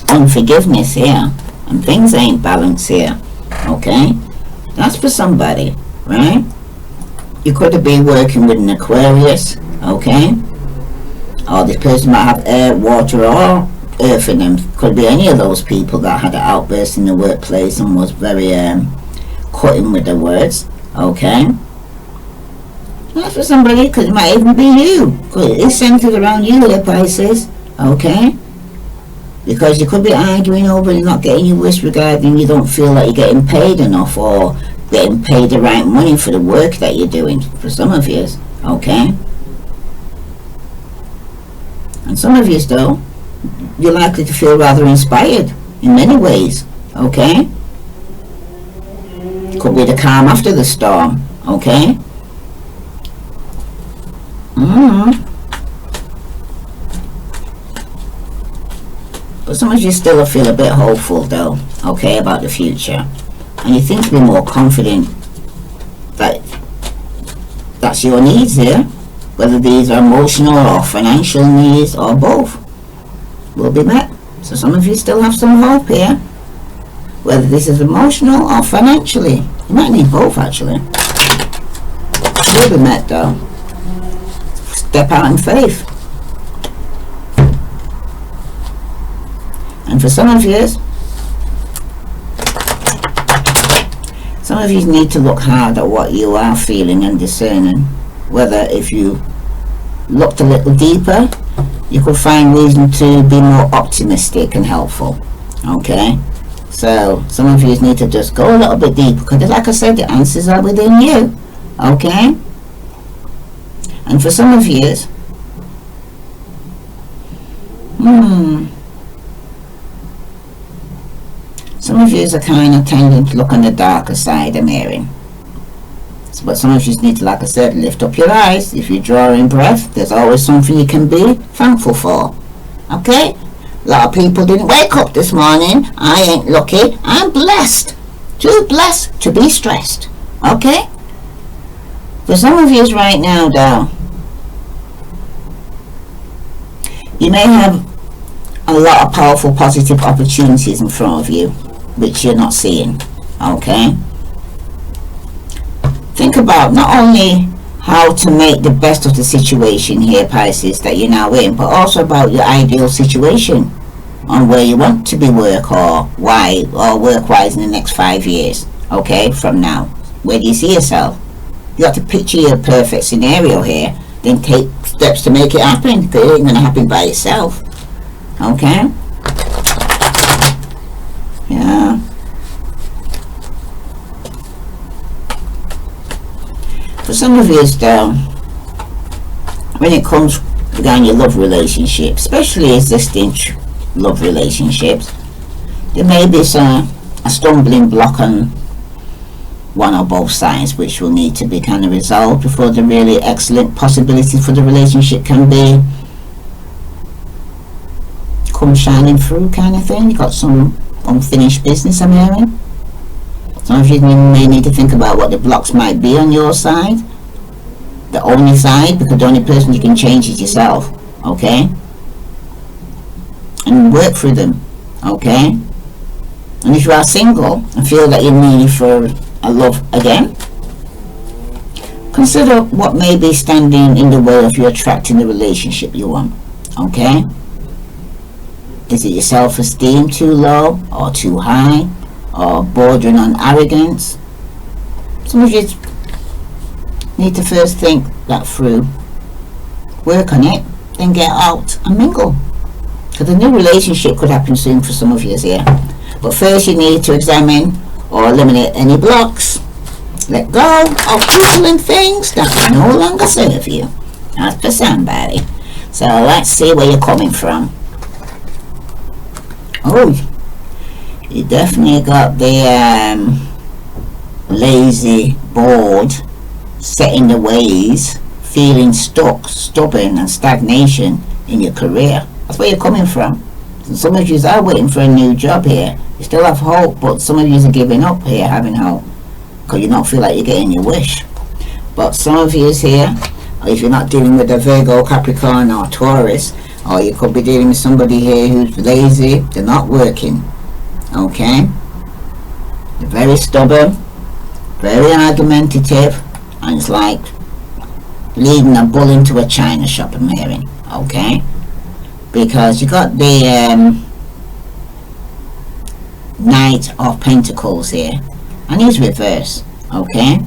Speaker 1: unforgiveness here. And things ain't balanced here. Okay? That's for somebody. Right? You could be working with an Aquarius. Okay? Or this person might have air, water, or earth in them. Could be any of those people that had an outburst in the workplace and was very cutting with their words. Okay? That's for somebody, because it might even be you. Because it's centered around you here, Pisces. Okay? Because you could be arguing over and not getting your wish regarding you don't feel like you're getting paid enough, or getting paid the right money for the work that you're doing, for some of you. Okay? And some of you, though, you're likely to feel rather inspired in many ways. Okay? Could be the calm after the storm. Okay? But some of you still feel a bit hopeful though, okay, about the future. And you think to be more confident that that's your needs here, whether these are emotional or financial needs or both, will be met. So some of you still have some hope here, whether this is emotional or financially. You might need both actually. Will be met though. Step out in faith. And for some of you need to look hard at what you are feeling and discerning. Whether if you looked a little deeper, you could find reason to be more optimistic and helpful. Okay? So some of you need to just go a little bit deeper, because like I said, the answers are within you. Okay? And for some of you, some of you are kind of tending to look on the darker side, I'm hearing. But some of you need to, like I said, lift up your eyes. If you draw in breath, there's always something you can be thankful for. Okay? A lot of people didn't wake up this morning. I ain't lucky. I'm blessed. Too blessed to be stressed. Okay? For some of you right now, though, you may have a lot of powerful, positive opportunities in front of you, which you're not seeing. Okay? Think about not only how to make the best of the situation here, Pisces, that you're now in, but also about your ideal situation on where you want to be work-wise in the next 5 years. Okay, from now. Where do you see yourself? You got to picture your perfect scenario here, then take steps to make it happen, because it ain't going to happen by itself. Okay? Yeah. For some of you, though, when it comes regarding your love relationship, especially existing love relationships, there may be a stumbling block on one or both sides, which will need to be kind of resolved before the really excellent possibility for the relationship can be come shining through, kind of thing. You got some unfinished business, I'm hearing. Some of you may need to think about what the blocks might be on your side, the only side, because the only person you can change is yourself, okay? And work through them, okay? And if you are single and feel that you're needing for a love again, consider what may be standing in the way of you attracting the relationship you want, okay? Is it your self-esteem too low or too high, or bordering on arrogance? Some of you need to first think that through, work on it, then get out and mingle, because a new relationship could happen soon for some of you here. But first you need to examine or eliminate any blocks. Let go of people and things that no longer serve you. That's for somebody. So let's see where you're coming from. Oh, you definitely got the lazy, bored, set in the ways, feeling stuck, stubborn and stagnation in your career. That's where you're coming from. Some of you are waiting for a new job here. You still have hope, but some of you are giving up here, having hope, because you don't feel like you're getting your wish. But some of you is here, or if you're not dealing with a Virgo, Capricorn or Taurus, or you could be dealing with somebody here who's lazy, they're not working, okay? They're very stubborn, very argumentative, and it's like leading a bull into a china shop, I'm hearing, okay? Because you got the Knight of Pentacles here, and he's reversed, okay?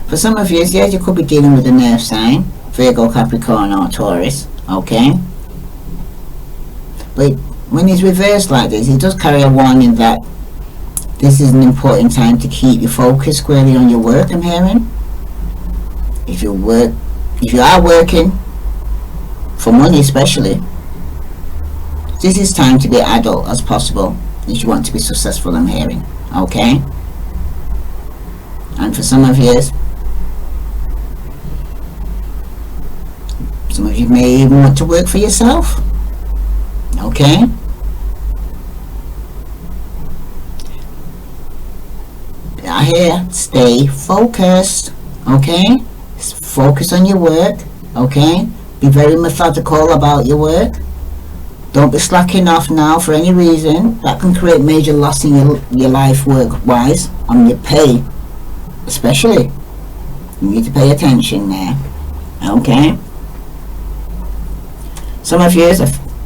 Speaker 1: For some of you, yes, you could be dealing with an earth sign, Virgo, Capricorn or Taurus, okay? But when he's reversed like this, he does carry a warning that this is an important time to keep your focus squarely on your work, I'm hearing. If you are working for money especially, this is time to be adult as possible if you want to be successful, I'm hearing, okay? And for some of you, some of you may even want to work for yourself, okay? I hear stay focused, okay? Focus on your work, okay? Be very methodical about your work. Don't be slacking off now for any reason. That can create major loss in your life work-wise, on your pay especially. You need to pay attention there, okay? Some of you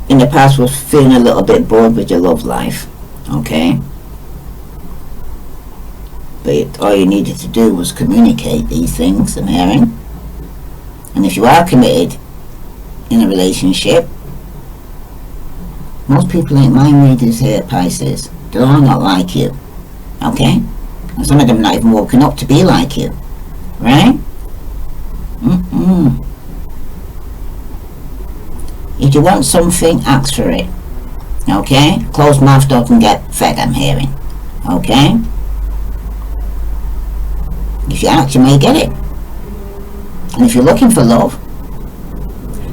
Speaker 1: in the past was feeling a little bit bored with your love life, okay? But all you needed to do was communicate these things, I'm hearing. And if you are committed in a relationship, most people ain't mind readers here, Pisces. They're all not like you, okay? And some of them not even woken up to be like you, right? If you want something, ask for it, okay? Closed mouth doesn't get fed, I'm hearing, okay? If you ask, you may get it. And if you're looking for love,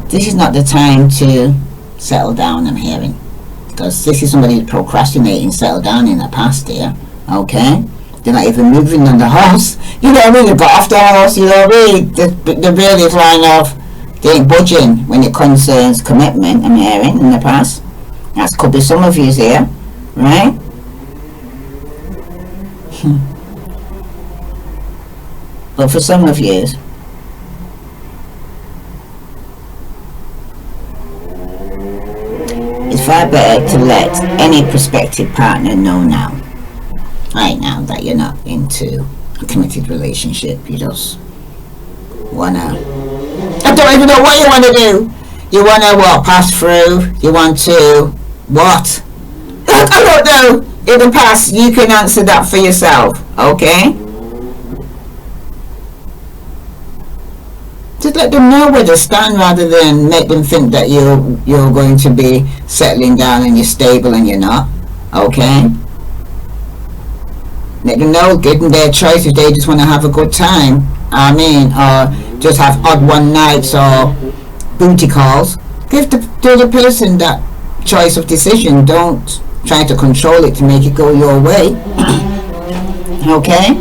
Speaker 1: this is not the time to settle down, I'm hearing, because this is somebody procrastinating, settled down in the past here, okay? They're not even moving on the house, you know what I mean? They got off the house, you know what I mean? They're really flying off. They ain't budging when it concerns commitment, I'm hearing, in the past. That could be some of you here, right? But for some of you, it's far better to let any prospective partner know now, right now, that you're not into a committed relationship. You just wanna, I don't even know what you want to do. You want to what? Pass through? You want to what? I don't know. In the past, you can answer that for yourself, okay? Just let them know where they stand rather than make them think that you're going to be settling down and you're stable and you're not. Okay? Let them know, give them their choice if they just want to have a good time. I mean, or just have odd one nights or booty calls. Give the person that choice of decision. Don't try to control it to make it go your way. Okay?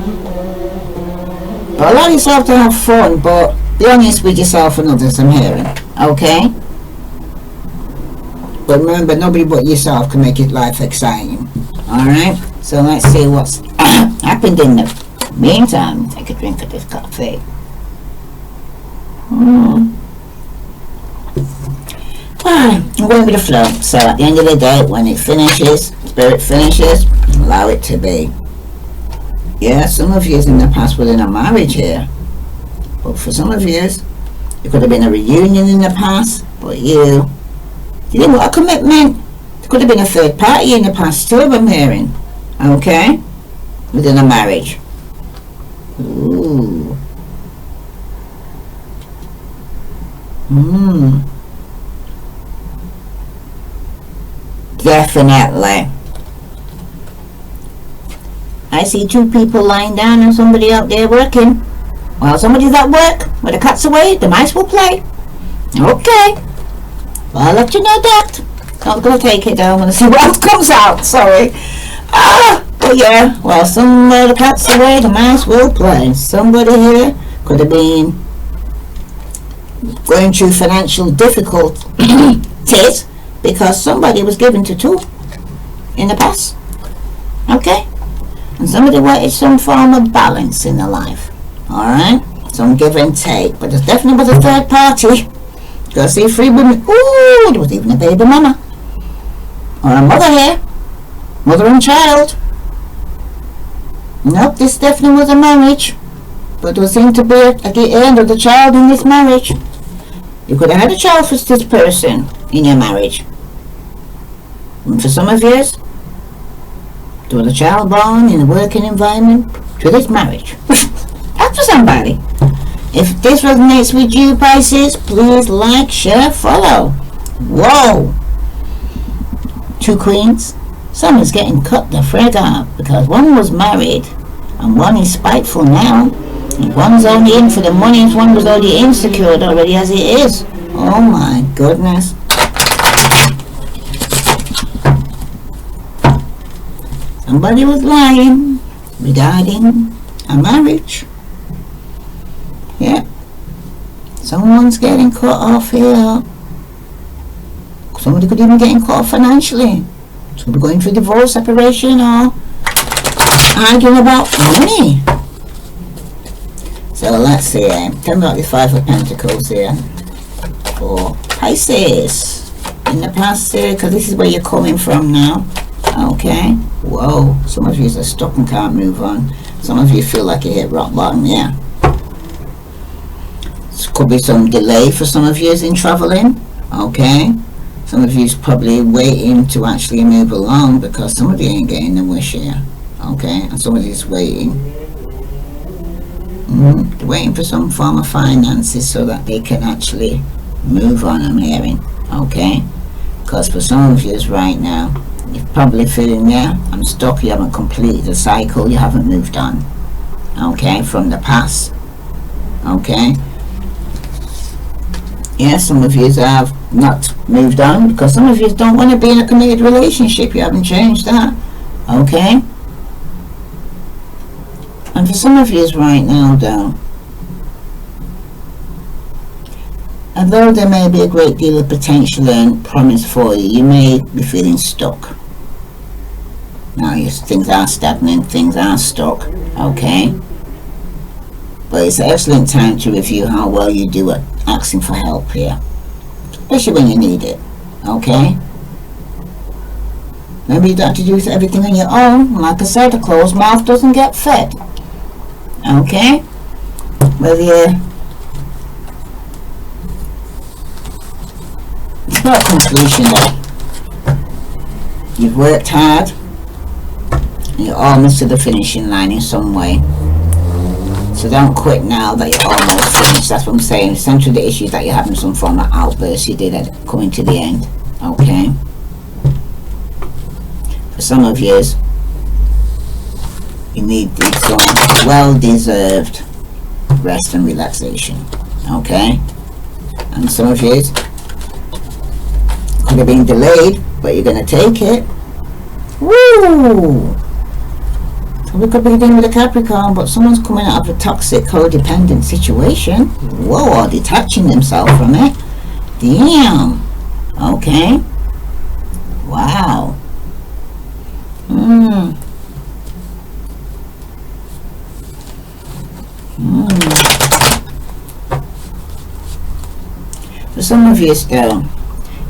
Speaker 1: But allow yourself to have fun, but be honest with yourself and others, I'm hearing. Okay? But remember, nobody but yourself can make it life exciting. Alright? So let's see what's happened in the meantime. Take a drink of this coffee. I'm going with the flow. So at the end of the day, when it finishes, spirit finishes, allow it to be. Yeah, some of you in the past were in a marriage here. But for some of you, it could have been a reunion in the past, but you didn't want a commitment. There could have been a third party in the past too, I'm hearing. Okay? Within a marriage. Ooh. Definitely. I see two people lying down and somebody out there working. While somebody's at work, when the cat's away, the mice will play. Okay. Well, I'll let you know that. I'm going to take it down and see what else comes out. Sorry. But yeah, while somewhere the cat's away, the mice will play. Somebody here could have been going through financial difficulties because somebody was given to two in the past. Okay? And somebody wanted some form of balance in their life. Alright? Some give and take. But there definitely was a third party. Go see 3 women. Ooh, there was even a baby mama. Or a mother here. Mother and child. Nope, this definitely was a marriage. But there seemed to be at the end of the child in this marriage. You could have had a child for this person in your marriage. And for some of you, there was a child born in a working environment to this marriage. That's for somebody. If this resonates with you, Pisces, please like, share, follow. Whoa! 2 queens. Someone's getting cut the frig out because one was married and one is spiteful now. And one's only in for the money and one was already insecure already as it is. Oh my goodness. Somebody was lying regarding a marriage. Yeah. Someone's getting cut off here. Somebody could even get cut off financially. So we're going through divorce, separation, or arguing about money. So let's see. Tell me about the 5 of Pentacles here for Pisces in the past here, because this is where you're coming from now. Okay. Whoa. Some of you are stuck and can't move on. Some of you feel like you hit rock bottom. Yeah. This could be some delay for some of you in traveling. Okay. Some of you's probably waiting to actually move along because some of you ain't getting the wish here. Okay. And some of you's waiting. They're waiting for some form of finances so that they can actually move on, I'm hearing. Okay. Because for some of yous right now, you're probably feeling, yeah, I'm stuck, you haven't completed the cycle, you haven't moved on. Okay, from the past. Okay. Yeah, some of yous have not moved on because some of yous don't want to be in a committed relationship. You haven't changed that. Okay. And for some of yous right now, though, although there may be a great deal of potential and promise for you, you may be feeling stuck. Now, yes, things are stagnant, things are stuck, okay? But it's an excellent time to review how well you do at asking for help here, especially when you need it, okay? Remember, you don't have to do everything on your own. Like I said, a closed mouth doesn't get fed, okay? Whether you're it's not a conclusion though. You've worked hard and you're almost to the finishing line in some way. So don't quit now that you're almost finished. That's what I'm saying. Essentially the issue is that you're having some form of outburst you did at coming to the end. Okay. For some of you, you need some well-deserved rest and relaxation. Okay. And some of you could have been delayed, but you're going to take it. Woo! So we could be dealing with a Capricorn, but someone's coming out of a toxic codependent situation. Whoa, or detaching themselves from it. Damn. Okay. Wow. For some of you still,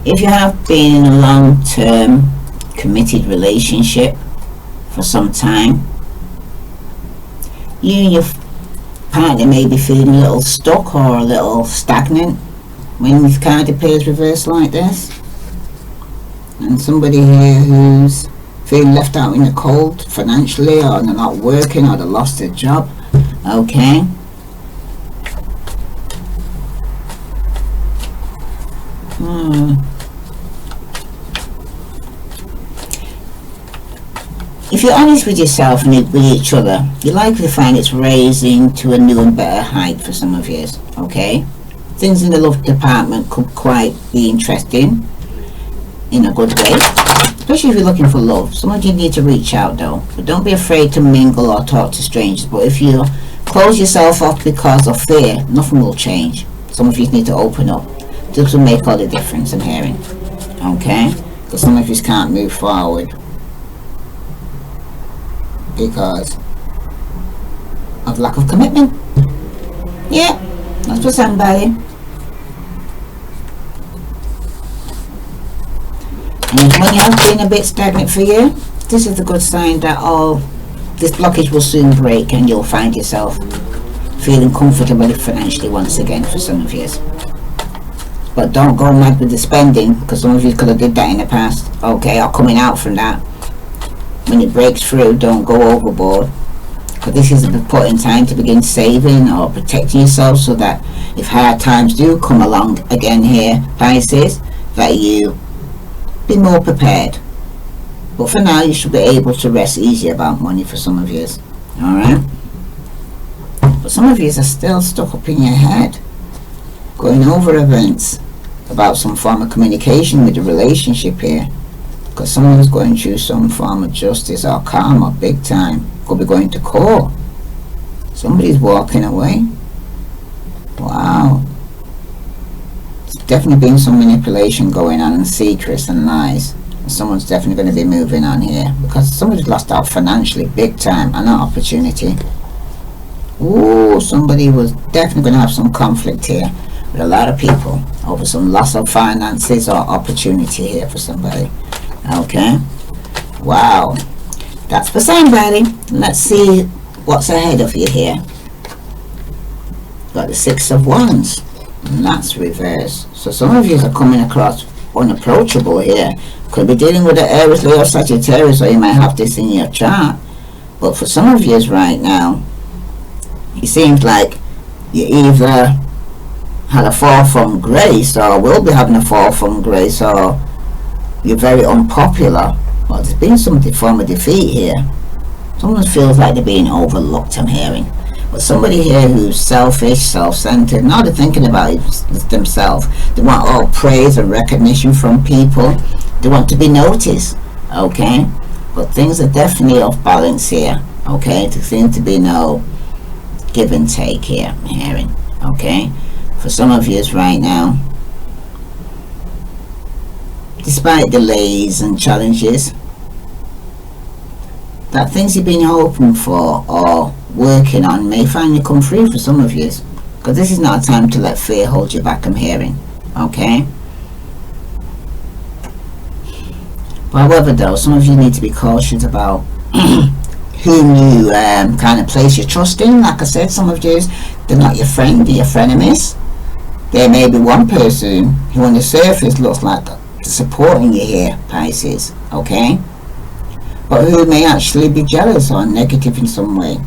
Speaker 1: if you have been in a long-term committed relationship for some time, you and your partner may be feeling a little stuck or a little stagnant when this card appears reversed like this. And somebody here who's feeling left out in the cold financially, or they're not working, or they lost their job. Okay. If you're honest with yourself and with each other, you're likely to find it's raising to a new and better height for some of you. Okay. Things in the love department could quite be interesting in a good way, especially if you're looking for love. Some of you need to reach out though, but don't be afraid to mingle or talk to strangers. But if you close yourself off because of fear, nothing will change. Some of you need to open up. This will make all the difference, I'm hearing. Okay? Because some of you can't move forward because of lack of commitment. Yeah, that's for somebody. And when you have been a bit stagnant for you, this is a good sign that this blockage will soon break and you'll find yourself feeling comfortable financially once again for some of you. But don't go mad with the spending, because some of you could have did that in the past. Okay, or coming out from that. When it breaks through, don't go overboard, because this is the point in time to begin saving or protecting yourself, so that if hard times do come along again here, Pisces, that you be more prepared. But for now, you should be able to rest easy about money for some of you. Alright? But some of you are still stuck up in your head, going over events about some form of communication with the relationship here, because someone's going through some form of justice or karma big time. Could be going to court. Somebody's walking away. Wow. There's definitely been some manipulation going on and secrets and lies. And someone's definitely going to be moving on here, because somebody's lost out financially big time and an opportunity. Ooh, somebody was definitely going to have some conflict here with a lot of people over some loss of finances or opportunity here for somebody. Okay. Wow. That's for somebody. Let's see what's ahead of you here. Got the Six of Wands, and that's reversed. So some of you are coming across unapproachable here. Could be dealing with the Aries, Leo, Sagittarius, or you might have this in your chart. But for some of you right now, it seems like you either had a fall from grace, or will be having a fall from grace, or you're very unpopular. Well, there's been some form of defeat here. Someone feels like they're being overlooked, I'm hearing. But somebody here who's selfish, self-centered, now they're thinking about themselves. They want all praise and recognition from people. They want to be noticed. Okay? But things are definitely off balance here. Okay? There seems to be no give and take here, I'm hearing. Okay? For some of you right now, despite delays and challenges, that things you've been hoping for or working on may finally come through for some of you, because this is not a time to let fear hold you back, I'm hearing. Okay? However though, some of you need to be cautious about whom you kind of place your trust in. Like I said, some of you, they're not your friend, they're your frenemies. There may be one person who on the surface looks like supporting you here, Pisces, okay? But who may actually be jealous or negative in some way,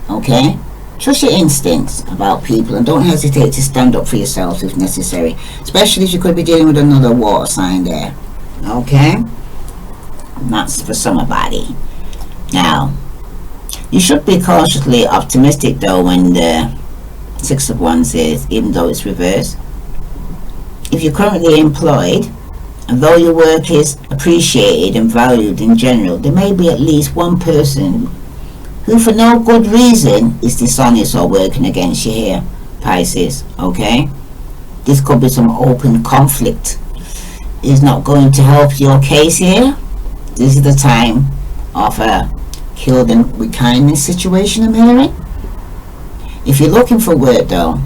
Speaker 1: okay? Trust your instincts about people and don't hesitate to stand up for yourself if necessary, especially if you could be dealing with another water sign there. Okay? And that's for somebody. Now, you should be cautiously optimistic though when the Six of Wands is, even though it's reversed. If you're currently employed, and though your work is appreciated and valued in general, there may be at least one person who for no good reason is dishonest or working against you here, Pisces. Okay? This could be some open conflict. Is not going to help your case here. This is the time of a kill them with kindness situation I'm hearing. If you're looking for work though,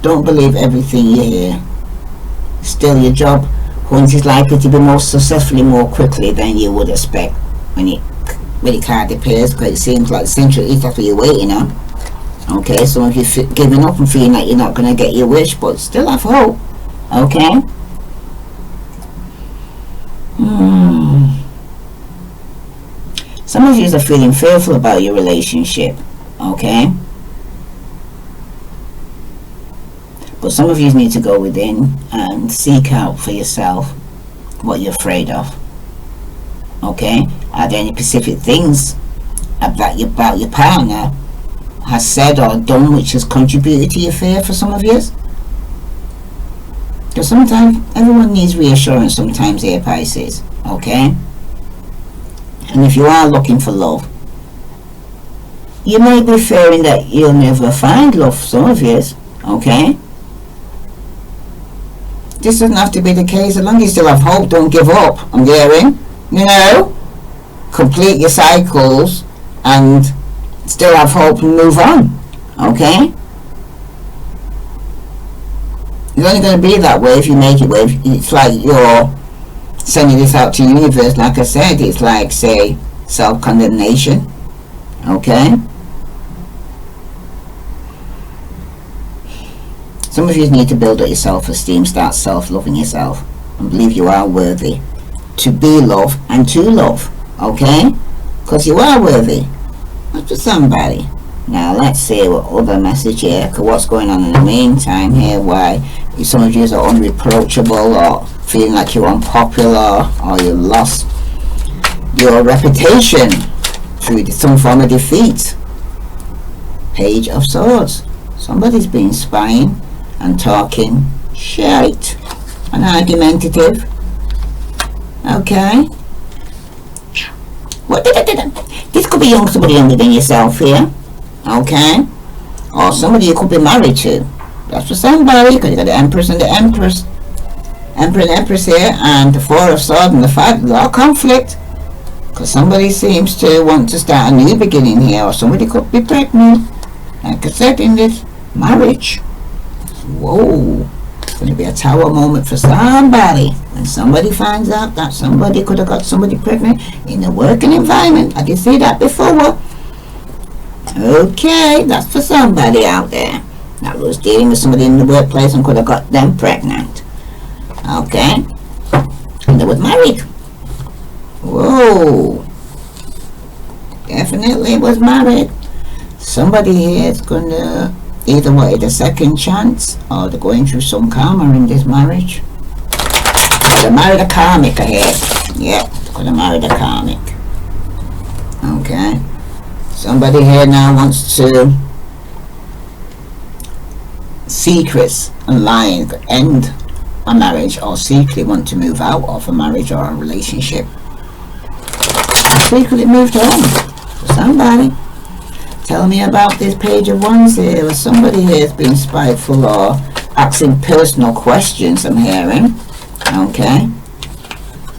Speaker 1: don't believe everything you hear. Still, your job hunt is likely to be more successfully more quickly than you would expect when the card appears, because it seems like the central is that's what you're waiting on. Okay, some of you giving up and feeling like you're not going to get your wish, but still have hope. Okay. Some of you are feeling fearful about your relationship. Okay. But some of you need to go within and seek out for yourself what you're afraid of. Okay? Are there any specific things about your partner has said or done which has contributed to your fear for some of you? Because sometimes everyone needs reassurance sometimes here, Pisces. Okay? And if you are looking for love, you may be fearing that you'll never find love, some of you. Okay? This doesn't have to be the case. As long as you still have hope, don't give up. I'm hearing. You know? Complete your cycles and still have hope and move on. Okay? It's only going to be that way if you make it way. It's like you're sending this out to the universe. Like I said, it's like, say, self-condemnation. Okay? Some of you need to build up your self-esteem, start self-loving yourself, and believe you are worthy to be loved and to love. Okay? Because you are worthy. That's for somebody. Now let's see what other message here. Cause what's going on in the meantime here? Why some of you are unreproachable or feeling like you're unpopular or you lost your reputation through some form of defeat. Page of Swords. Somebody's been spying and talking shite and argumentative. Okay. What? This could be somebody younger than yourself here. Okay. Or somebody you could be married to. That's for somebody, because you got the Empress and the Empress. Emperor and Empress here, and the Four of Swords and the Five. There's a lot of conflict. Because somebody seems to want to start a new beginning here, or somebody could be pregnant. Like I said, in this marriage. Whoa. It's going to be a tower moment for somebody. When somebody finds out that somebody could have got somebody pregnant in a working environment. I did see that before. Okay, that's for somebody out there that was dealing with somebody in the workplace and could have got them pregnant. Okay. And they was married. Whoa. Definitely was married. Somebody here is going to either wanted a second chance or they're going through some karma in this marriage. They married a karmic here. Yep, could have married a karmic. Okay. Somebody here now wants to secrets and lying end a marriage or secretly want to move out of a marriage or a relationship. Secretly moved home for somebody. Tell me about this Page of Wands here. Somebody here has been spiteful or asking personal questions, I'm hearing. Okay.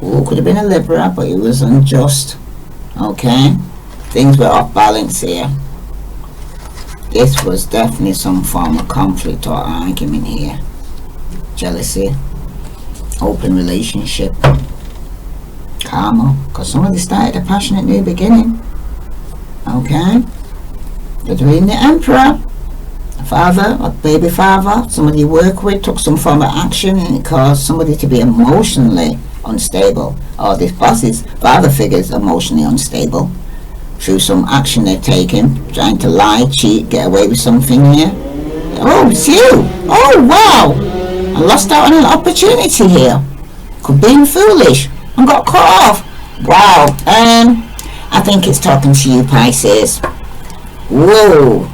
Speaker 1: Oh, could have been a Libra, but it was unjust. Okay. Things were off balance here. This was definitely some form of conflict or argument here. Jealousy. Open relationship. Karma. Because somebody started a passionate new beginning. Okay. Between the Emperor, a father or baby father, somebody you work with took some form of action and it caused somebody to be emotionally unstable. Or this boss's father figure is emotionally unstable. through some action they've taken, trying to lie, cheat, get away with something here. Oh, it's you! Oh, wow! I lost out on an opportunity here. Could be foolish and got cut off. Wow. I think it's talking to you, Pisces. Whoa.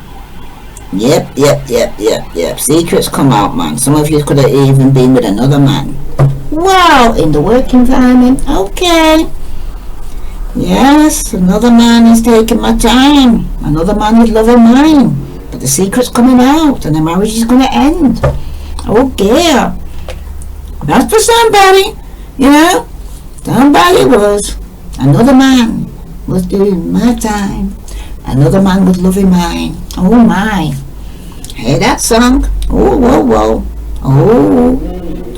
Speaker 1: Yep. Secrets come out, man. Some of you could have even been with another man. Wow, in the work environment. Okay. Yes, another man is taking my time. Another man with love of mine. But the secret's coming out and the marriage is going to end. Oh dear. That's for somebody, you know. Somebody was. Another man was doing my time. Another man with love in mine. Oh my. Hear that song? Oh, whoa. Oh.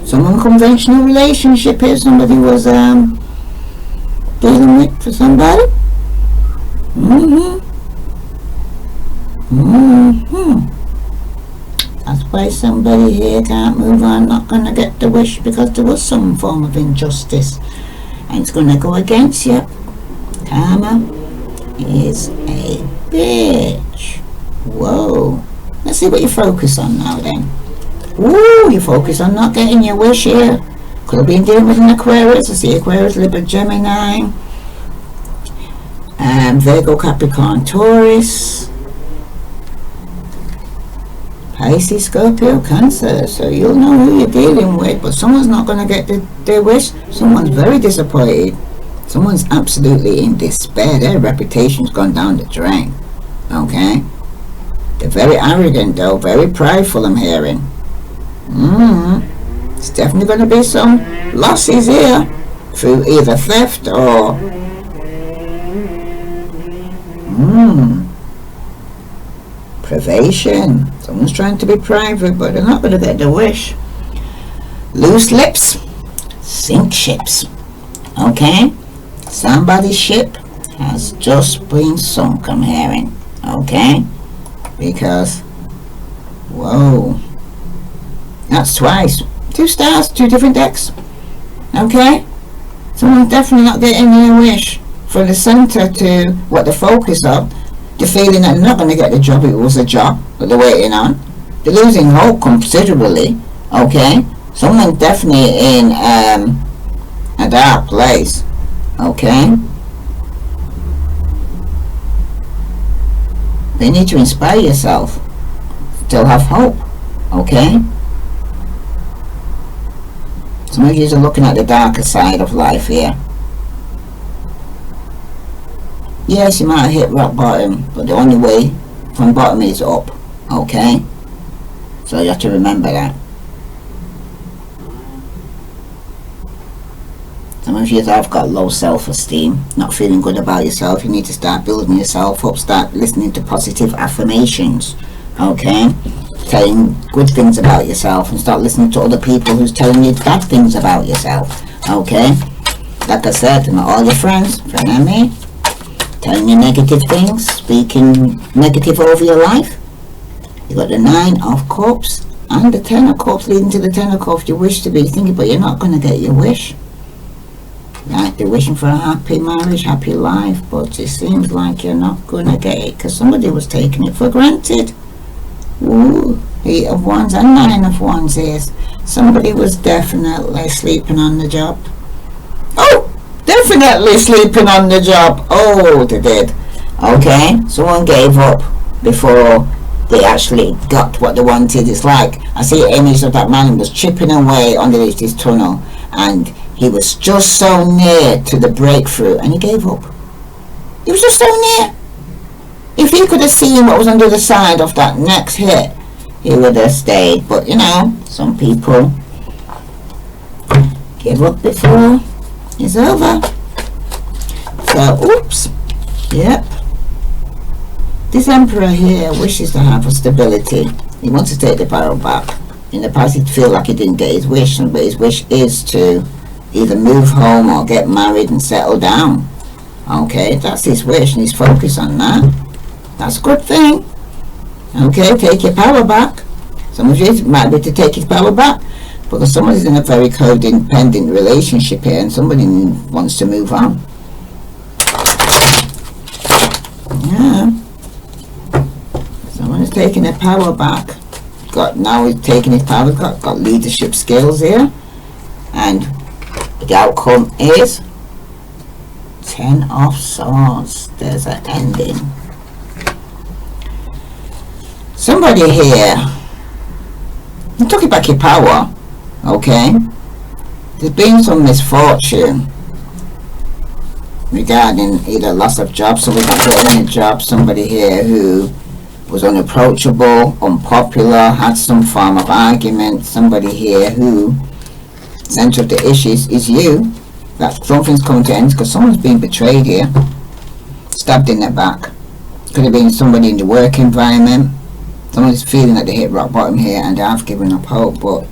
Speaker 1: Some unconventional relationship here somebody was dealing with for somebody. That's why somebody here can't move on, not gonna get the wish because there was some form of injustice and it's gonna go against you. Karma is a bitch. Whoa. Let's see what you focus on now then. Ooh, you focus on not getting your wish here. Could have been dealing with an Aquarius. I see Aquarius, Libra, Gemini, Virgo, Capricorn, Taurus, Pisces, Scorpio, Cancer. So you'll know who you're dealing with, but someone's not going to get their wish. Someone's very disappointed. Someone's absolutely in despair. Their reputation's gone down the drain. Okay? They're very arrogant though, very prideful, I'm hearing. It's definitely going to be some losses here through either theft or privation. Someone's trying to be private, but they're not going to get their wish. Loose lips sink ships. Okay? Somebody's ship has just been sunk, I'm hearing. Okay? Because, whoa, that's twice. 2 stars, 2 different decks. Okay? Someone's definitely not getting their wish. From the center to what they're focused on, the feeling that they're not going to get the job. It was a job that they're waiting on. They're losing hope considerably. Okay? Someone definitely in a dark place. Okay? They need to inspire yourself. Still have hope. Okay? Some of you are looking at the darker side of life here. Yes, you might have hit rock bottom, but the only way from bottom is up. Okay? So you have to remember that. Some of you have got low self-esteem, not feeling good about yourself. You need to start building yourself up, start listening to positive affirmations. Okay? Telling good things about yourself and start listening to other people who's telling you bad things about yourself. Okay? Like I said, not all your friends, friend and me, telling you negative things, speaking negative over your life. You got the 9 of Cups and the 10 of Cups leading to the 10 of Cups. You wish to be thinking, but you're not going to get your wish. Right, they're wishing for a happy marriage, happy life, but it seems like you're not going to get it because somebody was taking it for granted. Ooh, 8 of Wands and 9 of Wands is. Somebody was definitely sleeping on the job. Oh, definitely sleeping on the job. Oh, they did. Okay, someone gave up before they actually got what they wanted. It's like, I see an image of that man who was chipping away underneath his tunnel and he was just so near to the breakthrough and he gave up. He was just so near. If he could have seen what was on the other side of that next hit, he would have stayed. But you know, some people give up before it's over. So, oops. Yep. This Emperor here wishes to have a stability. He wants to take the power back. In the past, he'd feel like he didn't get his wish, but his wish is to either move home or get married and settle down. Okay, that's his wish and he's focused on that. That's a good thing. Okay, take your power back. Some of you might be to take his power back because somebody's in a very codependent relationship here and somebody wants to move on. taking the power back. Now he's taking his power, got leadership skills here, and the outcome is 10 of Swords. There's an ending. Somebody here, you took it back your power, okay? There's been some misfortune regarding either loss of job, somebody not getting a job, somebody here who was unapproachable, unpopular, had some form of argument, somebody here who center of the issues is you, that something's coming to end because someone's been betrayed here, stabbed in the back. Could have been somebody in the work environment, someone's feeling that they hit rock bottom here and they have given up hope, but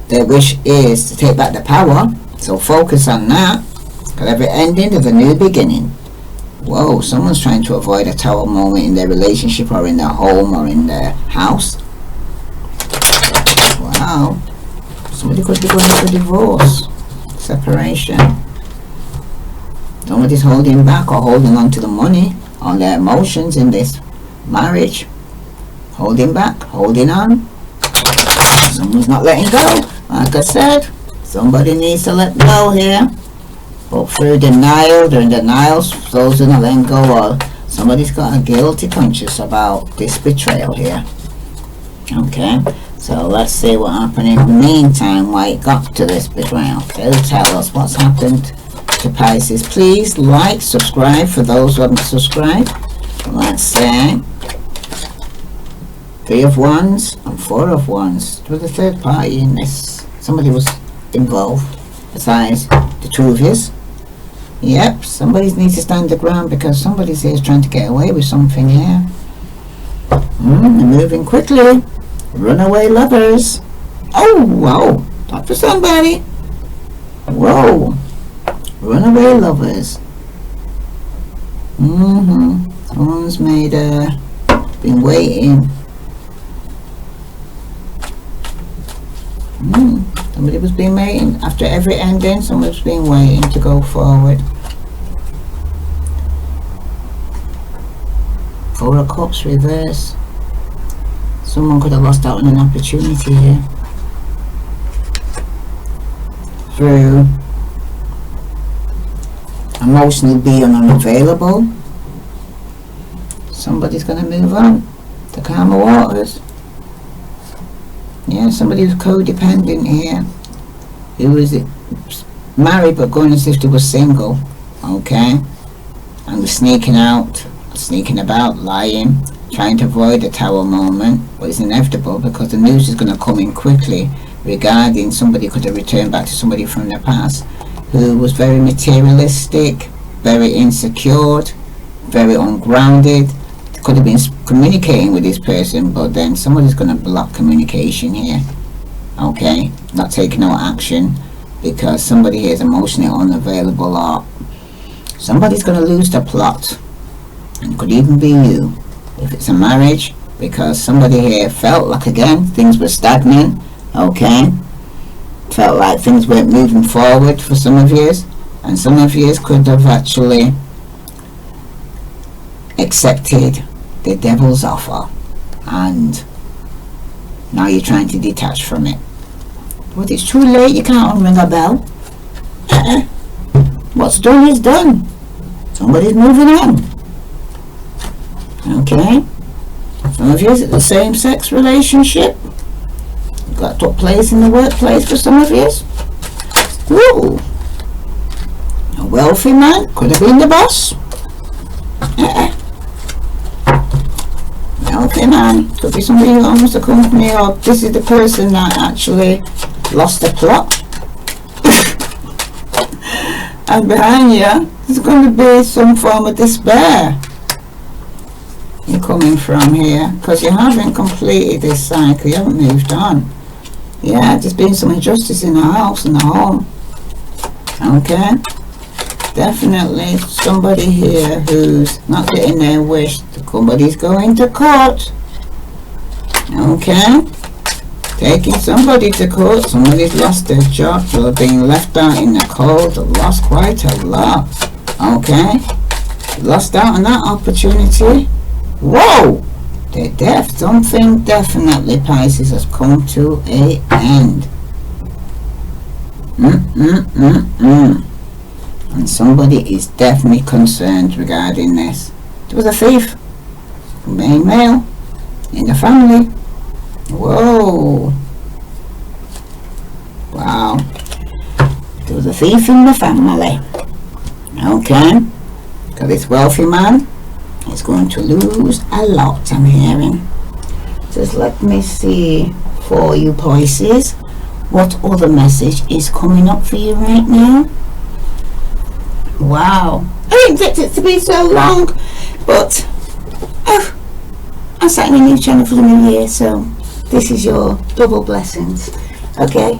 Speaker 1: their wish is to take back the power, so focus on that, because every ending is a new beginning. Whoa, someone's trying to avoid a tower moment in their relationship or in their home or in their house. Wow, somebody could be going through divorce, separation. Somebody's holding back or holding on to the money, on their emotions in this marriage. Holding back, holding on. Someone's not letting go. Like I said, somebody needs to let go here. But through denial, during denials, those who are not letting go, or somebody's got a guilty conscience about this betrayal here. Okay, so let's see what happened in the meantime, why it got to this betrayal. They'll tell us what's happened to Pisces. Please like, subscribe for those who haven't subscribed. Let's say 3 of Wands and 4 of Wands. There was a third party in this. Somebody was involved besides the 2 of his. Yep, somebody needs to stand the ground because somebody's here trying to get away with something here. They're moving quickly. Runaway lovers. Oh, wow. Talk to somebody. Whoa. Runaway lovers. Someone's made been waiting. Somebody was being waiting. After every ending, somebody's been waiting to go forward. 4 of Cups reverse. Someone could have lost out on an opportunity here. Through emotionally being unavailable. Somebody's going to move on to calmer waters. Yeah, somebody who's codependent here, who is married but going as if they were single, okay, and was sneaking out, sneaking about, lying, trying to avoid the tower moment, but it's inevitable because the news is going to come in quickly regarding somebody could have returned back to somebody from the past who was very materialistic, very insecure, very ungrounded. Could have been communicating with this person, but then somebody's going to block communication here, okay, not taking no action because somebody here is emotionally unavailable, or somebody's going to lose the plot, and it could even be you if it's a marriage, because somebody here felt like, again, things were stagnant, okay, felt like things weren't moving forward for some of you, and some of you could have actually accepted the devil's offer and now you're trying to detach from it, but it's too late. You can't unring a bell. What's done is done. Somebody's moving on, okay. Some of you it's the same sex relationship that took place in the workplace for some of you. Woo. A wealthy man could have been the boss. Okay, man, could be somebody who owns the company, or this is the person that actually lost the plot. And behind you, there's going to be some form of despair you're coming from here, because you haven't completed this cycle, you haven't moved on. Yeah, there's been some injustice in the house, in the home. Okay, definitely somebody here who's not getting their wish. Somebody's going to court, okay, taking somebody to court. Somebody's lost their job, they're being left out in the cold, lost quite a lot, okay, lost out on that opportunity. Whoa, The death, something definitely, Pisces, has come to an end. And somebody is definitely concerned regarding this. There was a thief, male, in the family. Whoa. Wow. There was a thief in the family. Okay. Because this wealthy man is going to lose a lot, I'm hearing. Just let me see for you, Pisces, what other message is coming up for you right now. Wow. I didn't expect it to be so long, but I'm starting a new channel for the new year, so this is your double blessings. Okay,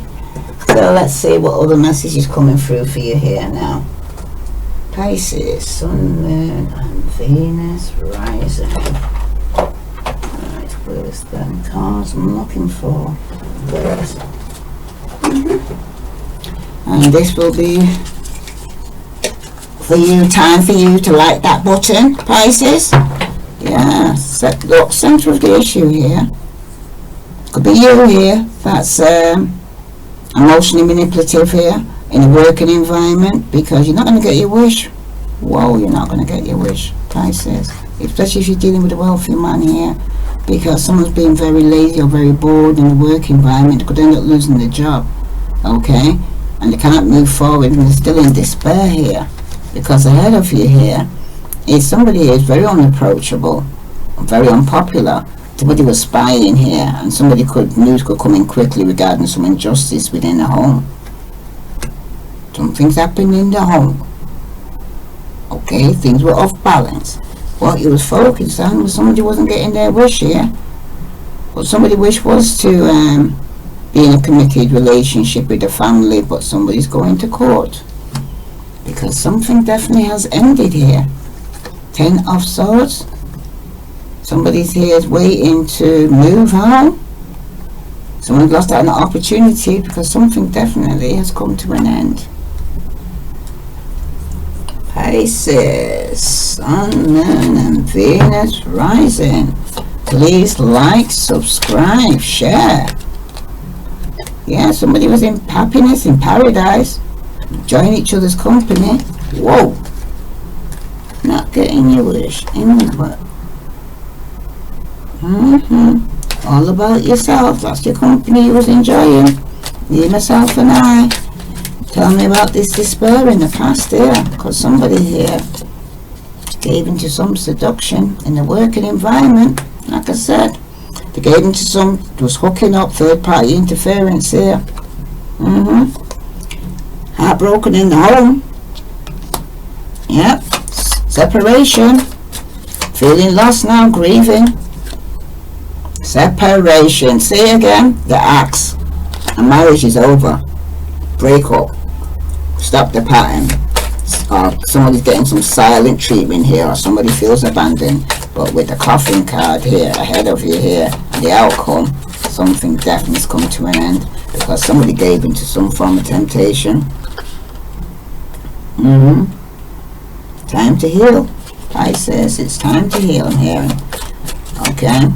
Speaker 1: so let's see what other message is coming through for you here now. Pisces, Sun, Moon and Venus rising. Right, where's the cards I'm looking for? Where's and this will be for you, time for you to like that button, Pisces. Yeah, look, center of the issue here. Could be you here, that's emotionally manipulative here in a working environment, because you're not going to get your wish. Whoa, you're not going to get your wish, Pisces. Especially if you're dealing with a wealthy man here, because someone's being very lazy or very bored in the work environment. They could end up losing their job, okay? And they can't move forward and they're still in despair here, because ahead of you here is somebody who is very unapproachable, very unpopular. Somebody was spying here, and news could come in quickly regarding some injustice within the home. Something's happened in the home. Okay, things were off balance. What you was focused on was somebody wasn't getting their wish here. What somebody's wish was to be in a committed relationship with the family, but somebody's going to court. Because something definitely has ended here. 10 of Swords. Somebody's here is waiting to move on. Someone lost out on an opportunity because something definitely has come to an end. Pisces, Sun, Moon and Venus rising. Please like, subscribe, share. Yeah, somebody was in happiness, in paradise, enjoying each other's company. Whoa. Not getting your wish. What? All about yourself. That's your company you was enjoying. Me, myself and I. Tell me about this despair in the past here, because somebody here gave into some seduction in the working environment. Like I said, they gave into some, was hooking up, third party interference here. Heartbroken in the home. Yep. Separation. Feeling lost now, grieving. Separation. Say again, the axe. A marriage is over. Break up. Stop the pattern. Or somebody's getting some silent treatment here, or somebody feels abandoned. But with the coffin card here ahead of you here, the outcome, something definitely has come to an end, because somebody gave into some form of temptation. Time to heal. Pisces, it's time to heal, I'm hearing. Okay.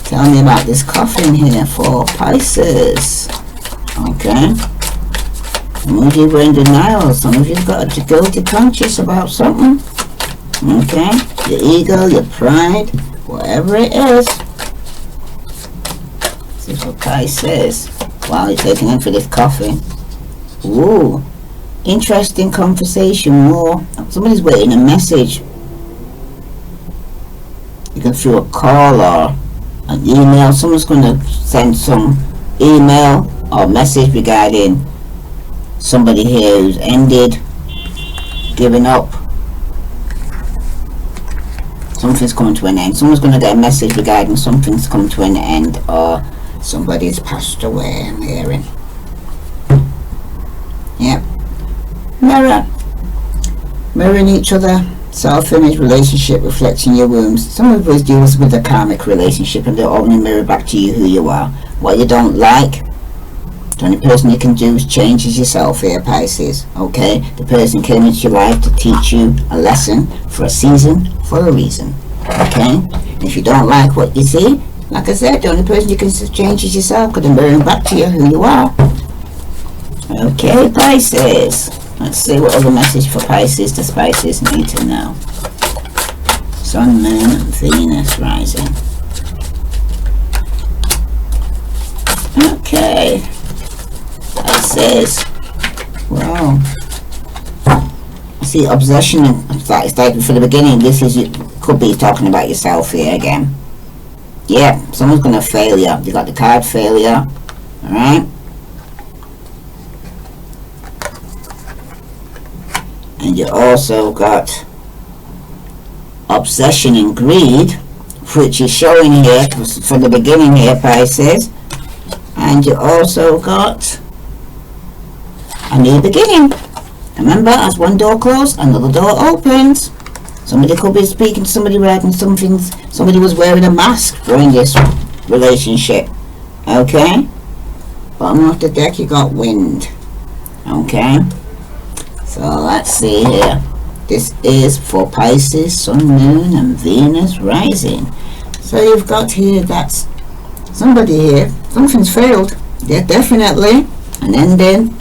Speaker 1: Tell me about this coffin here for Pisces. Okay. Some of you were in denial. Some of you've got a guilty conscience about something. Okay. Your ego, your pride, whatever it is. This is what Pisces. Wow, you're taking in for this coffin. Ooh. Interesting conversation, more. Somebody's waiting a message. You can through a call or an email. Someone's going to send some email or message regarding somebody here who's ended, giving up. Something's coming to an end. Someone's going to get a message regarding something's come to an end, or somebody's passed away, I'm hearing. Yep. Mirroring each other, self-image, relationship, reflecting your wounds. Some of us deals with a karmic relationship, and they'll only mirror back to you who you are. What you don't like, the only person you can do is change is yourself here, Pisces. Okay, the person came into your life to teach you a lesson for a season, for a reason. Okay? If you don't like what you see, like I said, the only person you can change is yourself, because I'm bringing back to you who you are. Okay, Pisces. Let's see what other message for Pisces the Pisces need to know. Sun, Moon, and Venus rising. Okay. Pisces. Well, I see obsession. Starting from the beginning, this is could be talking about yourself here again. Yeah, someone's gonna fail you. You got the card failure. All right. And you also got obsession and greed, which is showing here from the beginning here, Pisces. And you also got a new beginning. Remember, as one door closed, another door opens. Somebody could be speaking to somebody, writing something. Somebody was wearing a mask during this relationship. Okay? Bottom of the deck, you got wind. Okay? So let's see here. This is for Pisces, Sun, Moon, and Venus rising. So you've got here that somebody here, something's failed. Yeah, definitely. An ending.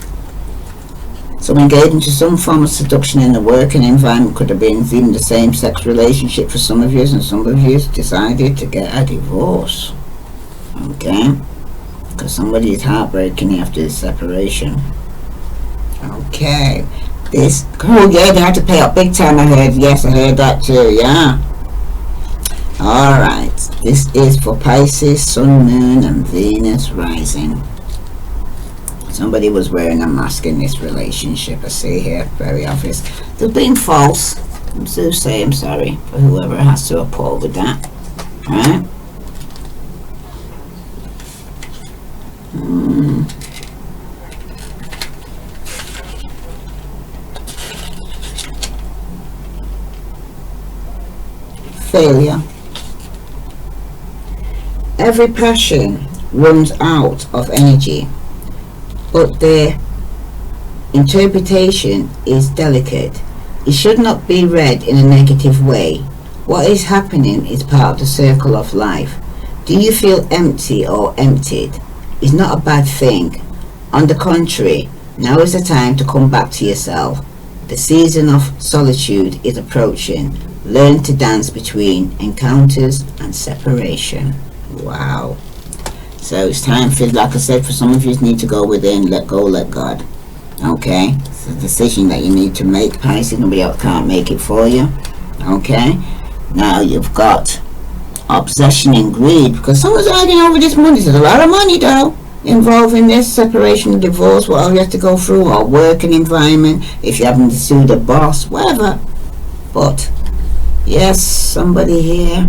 Speaker 1: Someone engaged into some form of seduction in the working environment. Could have been even the same-sex relationship for some of you, and some of you decided to get a divorce. Okay? Because somebody is heartbreaking after the separation. Okay. This, oh yeah, they had to pay up big time, I heard. Yes, I heard that too, yeah. Alright, this is for Pisces, Sun, Moon, and Venus rising. Somebody was wearing a mask in this relationship, I see here, very obvious. They're being false. I'm so sorry, I'm sorry for whoever has to uphold with that. Alright? Failure. Every passion runs out of energy, but their interpretation is delicate. It should not be read in a negative way. What is happening is part of the circle of life. Do you feel empty or emptied? It's not a bad thing. On the contrary, now is the time to come back to yourself. The season of solitude is approaching. Learn to dance between encounters and separation. Wow. So it's time for, like I said, for some of you need to go within, let go, let God. Okay? It's a decision that you need to make, Pisces. Nobody else can't make it for you. Okay? Now you've got obsession and greed, because someone's arguing over this money. There's a lot of money though involved in this separation, divorce, whatever you have to go through, or working environment, if you're having to sue the boss, whatever. But yes, somebody here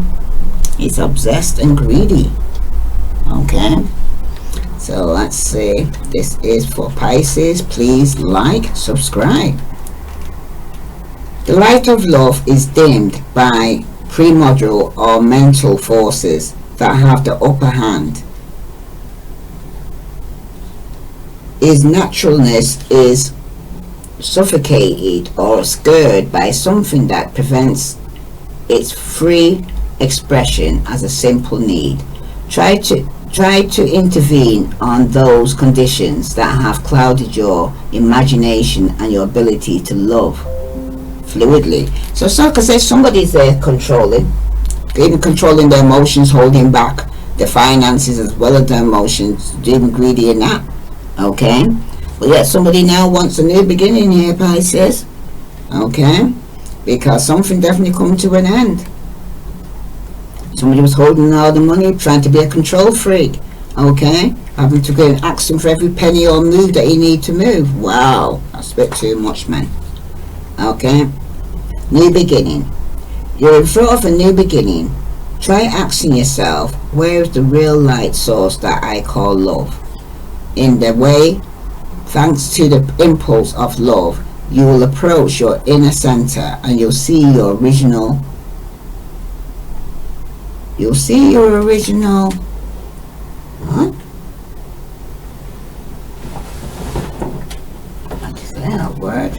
Speaker 1: is obsessed and greedy. Okay, so let's see. This is for Pisces. Please like, subscribe. The light of love is dimmed by premodal or mental forces that have the upper hand. His naturalness is suffocated or scared by something that prevents its free expression as a simple need. Try to intervene on those conditions that have clouded your imagination and your ability to love fluidly. So like I said, somebody's there controlling, even controlling their emotions, holding back their finances as well as their emotions, even greedy in that. Okay, but yet somebody now wants a new beginning here, Pisces. Okay, because something definitely coming to an end. Somebody was holding all the money, trying to be a control freak. Okay, having to go and ask him for every penny or move that you need to move. Wow, that's a bit too much, man. Okay, new beginning. You're in front of a new beginning. Try asking yourself, where is the real light source that I call love? In the way, thanks to the impulse of love, you will approach your inner center and you'll see your original. What? Is that a word?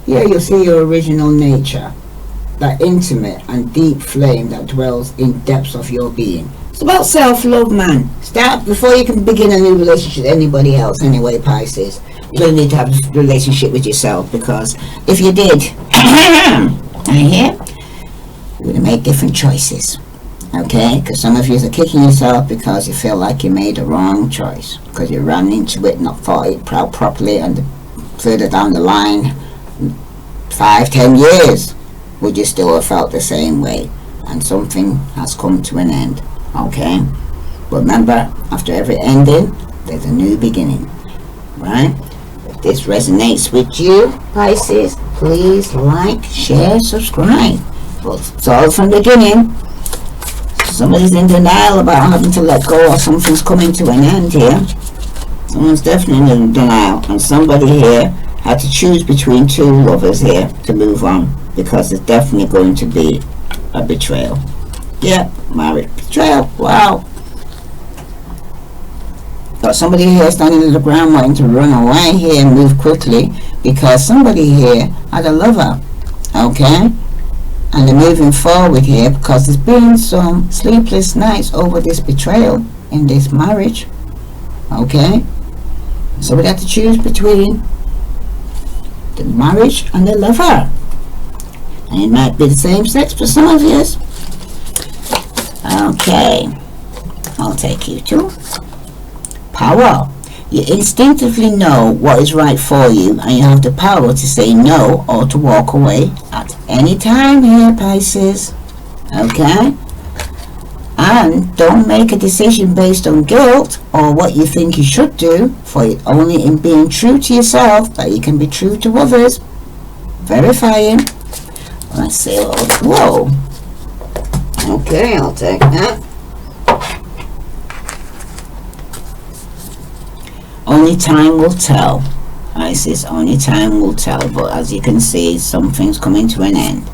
Speaker 1: Yeah, you'll see your original nature. that intimate and deep flame that dwells in depths of your being. It's about self-love, man. Start before you can begin a new relationship with anybody else. Anyway, Pisces, you don't need to have a relationship with yourself, because if you did, you would have made different choices. Okay, because some of you are kicking yourself because you feel like you made a wrong choice, because you ran into it, not thought it out properly, and further down the line, 5-10 years, would you still have felt the same way? And something has come to an end. Okay, but remember, after every ending, there's a new beginning, right? If this resonates with you, Pisces, please like, share, subscribe. Well, it's all from the beginning. Somebody's in denial about having to let go, or something's coming to an end here. Someone's definitely in denial, and somebody here had to choose between two lovers here to move on, because there's definitely going to be a betrayal. Yeah, marriage betrayal. Wow. Got somebody here standing in the ground wanting to run away here and move quickly, because somebody here had a lover. Okay, and they're moving forward here because there's been some sleepless nights over this betrayal in this marriage. Okay, so we have to choose between the marriage and the lover, and it might be the same sex for some of you. Okay, I'll take you to power. You instinctively know what is right for you, and you have the power to say no or to walk away at any time here, Pisces. Okay, and don't make a decision based on guilt or what you think you should do, for it only in being true to yourself that you can be true to others. Verifying. Let's see. Whoa. Okay, I'll take that. Only time will tell. Pisces, only time will tell. But as you can see, something's coming to an end.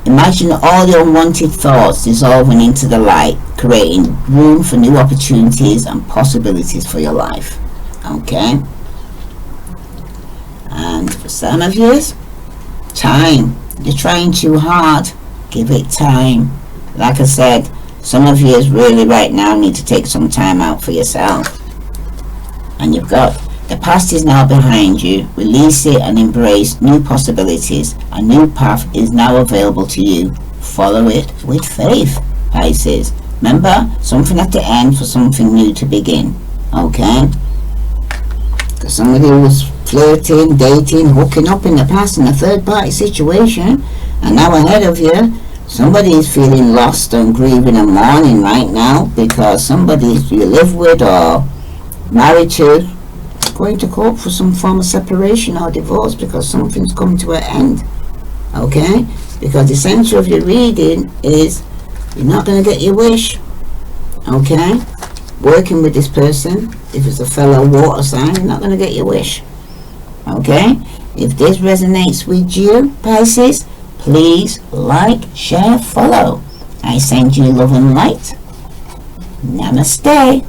Speaker 1: Imagine all the unwanted thoughts dissolving into the light, creating room for new opportunities and possibilities for your life. Okay? And for some of you, time. You're trying too hard. Give it time. Like I said, some of you really right now need to take some time out for yourself. And you've got the past is now behind you. Release it and embrace new possibilities. A new path is now available to you. Follow it with faith, Pisces. Remember, something at the end for something new to begin. Okay? Because somebody was flirting, dating, hooking up in the past in a third party situation, and now ahead of you, somebody is feeling lost and grieving and mourning right now because somebody you live with or married to going to court for some form of separation or divorce because something's come to an end. Okay, because the center of your reading is you're not going to get your wish. Okay, working with this person, if it's a fellow water sign, you're not going to get your wish. Okay, if this resonates with you, Pisces, please like, share, follow. I send you love and light. Namaste.